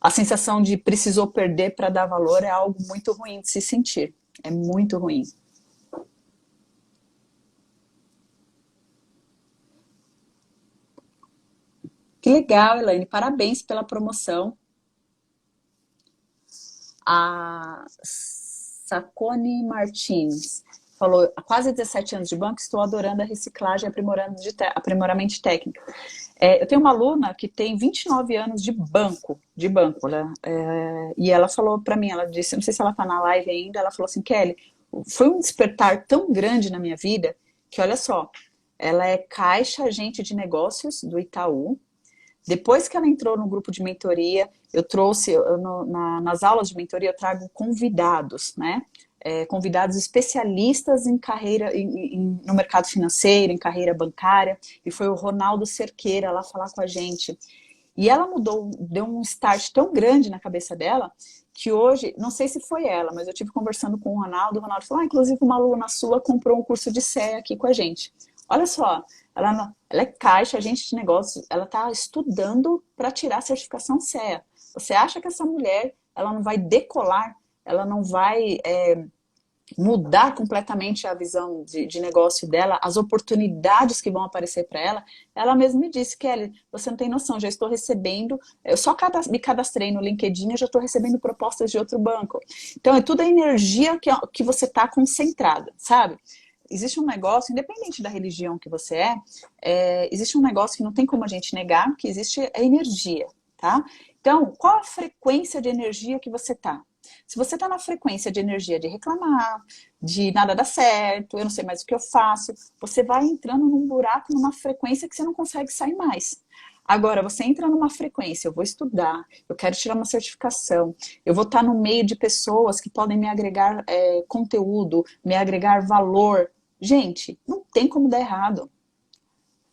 Speaker 1: a sensação de precisou perder para dar valor é algo muito ruim de se sentir. É muito ruim. Que legal, Elaine. Parabéns pela promoção. A Sacone Martins falou, há quase 17 anos de banco, estou adorando a reciclagem e aprimoramento técnico. Eu tenho uma aluna que tem 29 anos de banco, né? E ela falou para mim, ela disse, não sei se ela está na live ainda, ela falou assim, Kelly, foi um despertar tão grande na minha vida, que olha só, ela é caixa agente de negócios do Itaú. Depois que ela entrou no grupo de mentoria, eu trouxe, nas aulas de mentoria, eu trago convidados, né? Convidados especialistas em carreira, no mercado financeiro, em carreira bancária, e foi o Ronaldo Cerqueira lá falar com a gente. E ela deu um start tão grande na cabeça dela, que hoje, não sei se foi ela, mas eu tive conversando com o Ronaldo falou, inclusive uma aluna sua comprou um curso de CE aqui com a gente. Olha só, ela é caixa, agente de negócios, ela está estudando para tirar a certificação CEA. Você acha que essa mulher, ela não vai decolar, ela não vai mudar completamente a visão de negócio dela, as oportunidades que vão aparecer para ela, ela mesma me disse, Kelly, você não tem noção, já estou recebendo, eu só me cadastrei no LinkedIn, eu já estou recebendo propostas de outro banco. Então, é tudo a energia que você está concentrada, sabe? Existe um negócio, independente da religião que você existe um negócio que não tem como a gente negar, que existe a energia, tá? Então, qual a frequência de energia que você está? Se você está na frequência de energia de reclamar, de nada dar certo, eu não sei mais o que eu faço, você vai entrando num buraco, numa frequência que você não consegue sair mais. Agora, você entra numa frequência, eu vou estudar, eu quero tirar uma certificação, eu vou estar no meio de pessoas que podem me agregar conteúdo, me agregar valor. Gente, não tem como dar errado.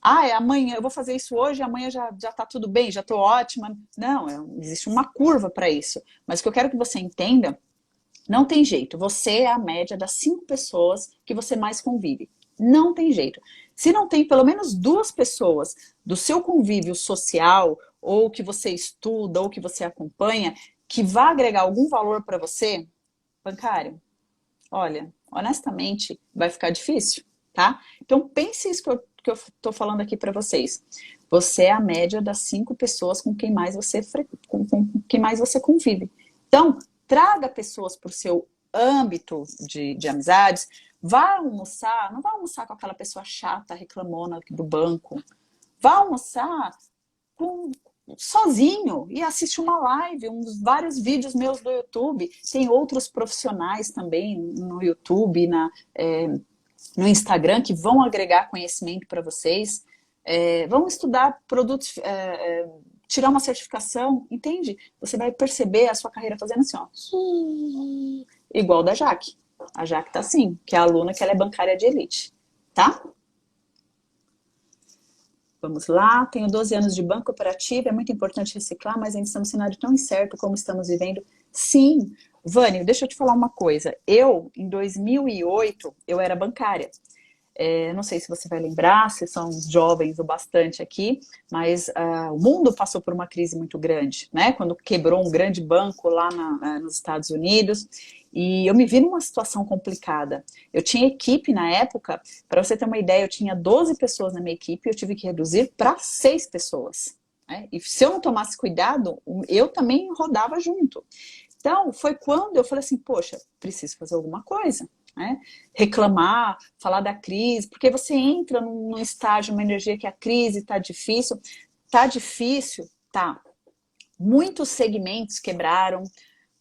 Speaker 1: Ah, amanhã, eu vou fazer isso hoje, amanhã já tá tudo bem, já tô ótima. Não, existe uma curva para isso. Mas o que eu quero que você entenda, não tem jeito. Você é a média das 5 pessoas que você mais convive. Não tem jeito. Se não tem pelo menos 2 pessoas do seu convívio social, ou que você estuda, ou que você acompanha, que vá agregar algum valor para você, bancário, olha, honestamente, vai ficar difícil, tá? Então pense isso que eu tô falando aqui para vocês. Você é a média das 5 pessoas com quem mais você, com quem mais você convive. Então, traga pessoas para o seu âmbito de amizades, vá almoçar, não vá almoçar com aquela pessoa chata, reclamona do banco. Vá almoçar com, sozinho e assiste uma live, vários vídeos meus do YouTube. Tem outros profissionais também no YouTube, no Instagram, que vão agregar conhecimento para vocês. Vão estudar produtos, tirar uma certificação, entende? Você vai perceber a sua carreira fazendo assim, ó, igual da Jaque. A Jaque tá assim, que é a aluna que ela é bancária de elite, tá? Vamos lá, tenho 12 anos de banco cooperativo, é muito importante reciclar, mas ainda estamos em um cenário tão incerto como estamos vivendo. Sim, Vânio, deixa eu te falar uma coisa. Eu, em 2008, eu era bancária. Não sei se você vai lembrar, se são jovens o bastante aqui, mas o mundo passou por uma crise muito grande, né? Quando quebrou um grande banco lá nos Estados Unidos, e eu me vi numa situação complicada. Eu tinha equipe na época, para você ter uma ideia, eu tinha 12 pessoas na minha equipe, e eu tive que reduzir para 6 pessoas. Né? E se eu não tomasse cuidado, eu também rodava junto. Então, foi quando eu falei assim, poxa, preciso fazer alguma coisa. Né? Reclamar, falar da crise, porque você entra num estágio, uma energia que a crise está difícil. Tá difícil? Tá. Muitos segmentos quebraram,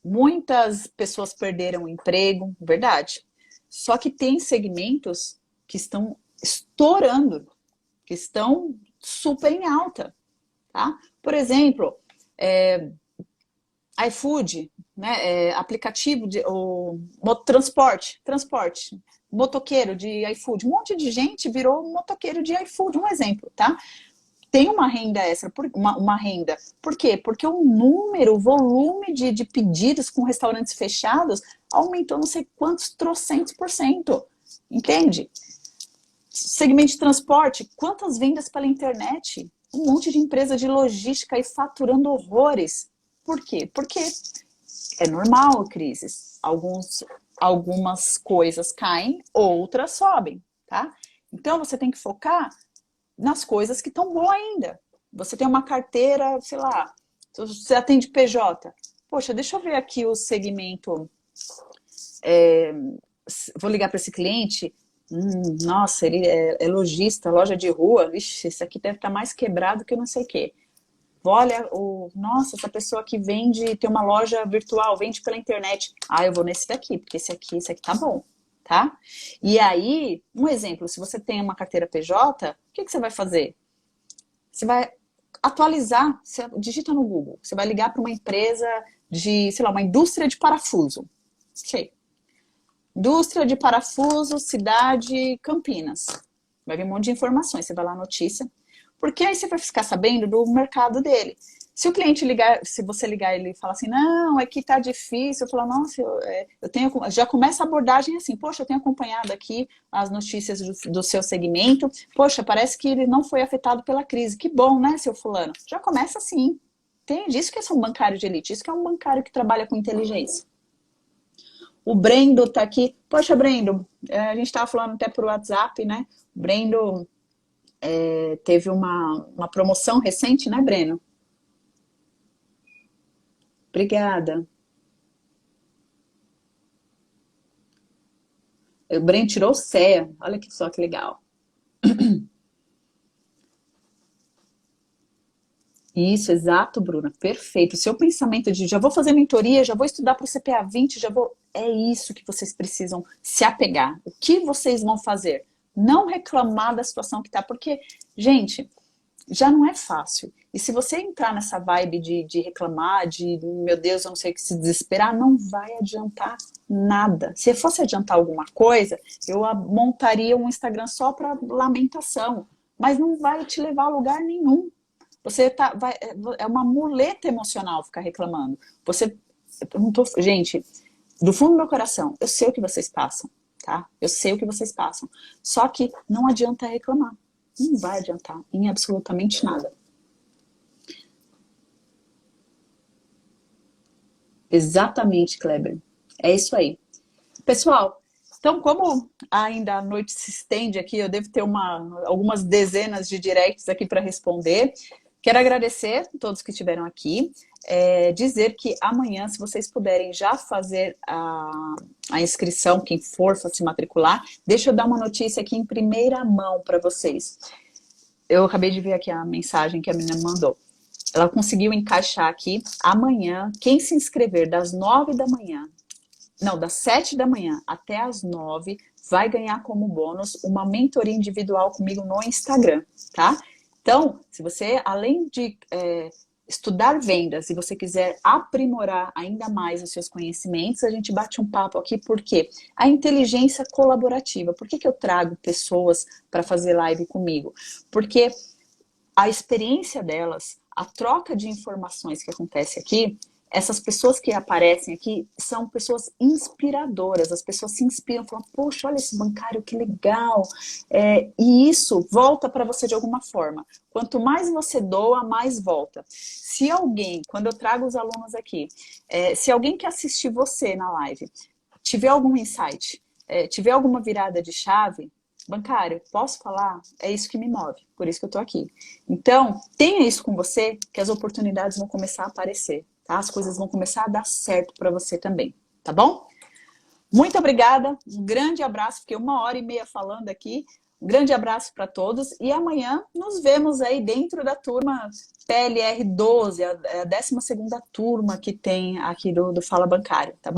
Speaker 1: muitas pessoas perderam o emprego, verdade. Só que tem segmentos que estão estourando, que estão super em alta. Tá? Por exemplo, iFood, né, aplicativo transporte, motoqueiro de iFood, um monte de gente virou motoqueiro de iFood, um exemplo, tá? Tem uma renda extra, uma renda. Por quê? Porque o volume de pedidos com restaurantes fechados aumentou não sei quantos trocentos %, entende? Segmento de transporte, quantas vendas pela internet? Um monte de empresa de logística aí faturando horrores. Por quê? Porque é normal crises. Algumas coisas caem, outras sobem, tá? Então você tem que focar nas coisas que estão boas ainda. Você tem uma carteira, sei lá, você atende PJ. Poxa, deixa eu ver aqui o segmento. Vou ligar para esse cliente. Nossa, ele é lojista, loja de rua. Vixe, esse aqui deve estar mais quebrado que eu não sei o quê. Olha, nossa, essa pessoa que vende, tem uma loja virtual, vende pela internet. Ah, eu vou nesse daqui, porque esse aqui tá bom, tá? E aí, um exemplo, se você tem uma carteira PJ, o que você vai fazer? Você vai atualizar, você digita no Google, você vai ligar para uma empresa de, sei lá, uma indústria de parafuso. Sei. Indústria de parafuso, cidade Campinas. Vai vir um monte de informações, você vai lá, notícia. Porque aí você vai ficar sabendo do mercado dele. Se o cliente ligar, se você ligar ele e falar assim, não, é que tá difícil, eu falo, nossa, eu tenho, já começa a abordagem assim, poxa, eu tenho acompanhado aqui as notícias do seu segmento, poxa, parece que ele não foi afetado pela crise, que bom, né, seu fulano? Já começa assim, entende? Isso que é um bancário de elite, isso que é um bancário que trabalha com inteligência. O Brendo tá aqui. Poxa, Brendo, a gente tava falando até por WhatsApp, né? O Brendo teve uma promoção recente, né, Breno? Obrigada. O Breno tirou o CEA. Olha que só que legal. Isso, exato, Bruna. Perfeito. O seu pensamento de já vou fazer mentoria, já vou estudar para o CPA 20, já vou. É isso que vocês precisam se apegar. O que vocês vão fazer? Não reclamar da situação que está, porque, gente, já não é fácil. E se você entrar nessa vibe de reclamar, de meu Deus, eu não sei o que se desesperar, não vai adiantar nada. Se fosse adiantar alguma coisa, eu montaria um Instagram só para lamentação, mas não vai te levar a lugar nenhum. Você é uma muleta emocional ficar reclamando. Você, eu não tô, gente, do fundo do meu coração, eu sei o que vocês passam, tá? Eu sei o que vocês passam. Só que não adianta reclamar. Não vai adiantar em absolutamente nada. Exatamente, Kleber. É isso aí. Pessoal, então como ainda a noite se estende aqui, eu devo ter algumas dezenas de directs aqui para responder. Quero agradecer a todos que estiveram aqui. Dizer que amanhã, se vocês puderem já fazer a inscrição, quem for se matricular, deixa eu dar uma notícia aqui em primeira mão para vocês. Eu acabei de ver aqui a mensagem que a menina mandou. Ela conseguiu encaixar aqui amanhã, quem se inscrever das 9 da manhã, não, das 7 da manhã até as 9, vai ganhar como bônus uma mentoria individual comigo no Instagram, tá? Então, se você, além de estudar vendas e você quiser aprimorar ainda mais os seus conhecimentos, a gente bate um papo aqui, porque a inteligência colaborativa. Por que eu trago pessoas para fazer live comigo? Porque a experiência delas, a troca de informações que acontece aqui, essas pessoas que aparecem aqui são pessoas inspiradoras, as pessoas se inspiram, falam, poxa, olha esse bancário, que legal. E isso volta para você de alguma forma. Quanto mais você doa, mais volta. Se alguém, quando eu trago os alunos aqui, se alguém que assistir você na live tiver algum insight, tiver alguma virada de chave, bancário, posso falar? É isso que me move, por isso que eu tô aqui. Então, tenha isso com você, que as oportunidades vão começar a aparecer, tá? As coisas vão começar a dar certo para você também, tá bom? Muito obrigada, um grande abraço, fiquei 1h30 falando aqui, um grande abraço para todos e amanhã nos vemos aí dentro da turma PLR 12, a 12ª turma que tem aqui do Fala Bancário, tá bom?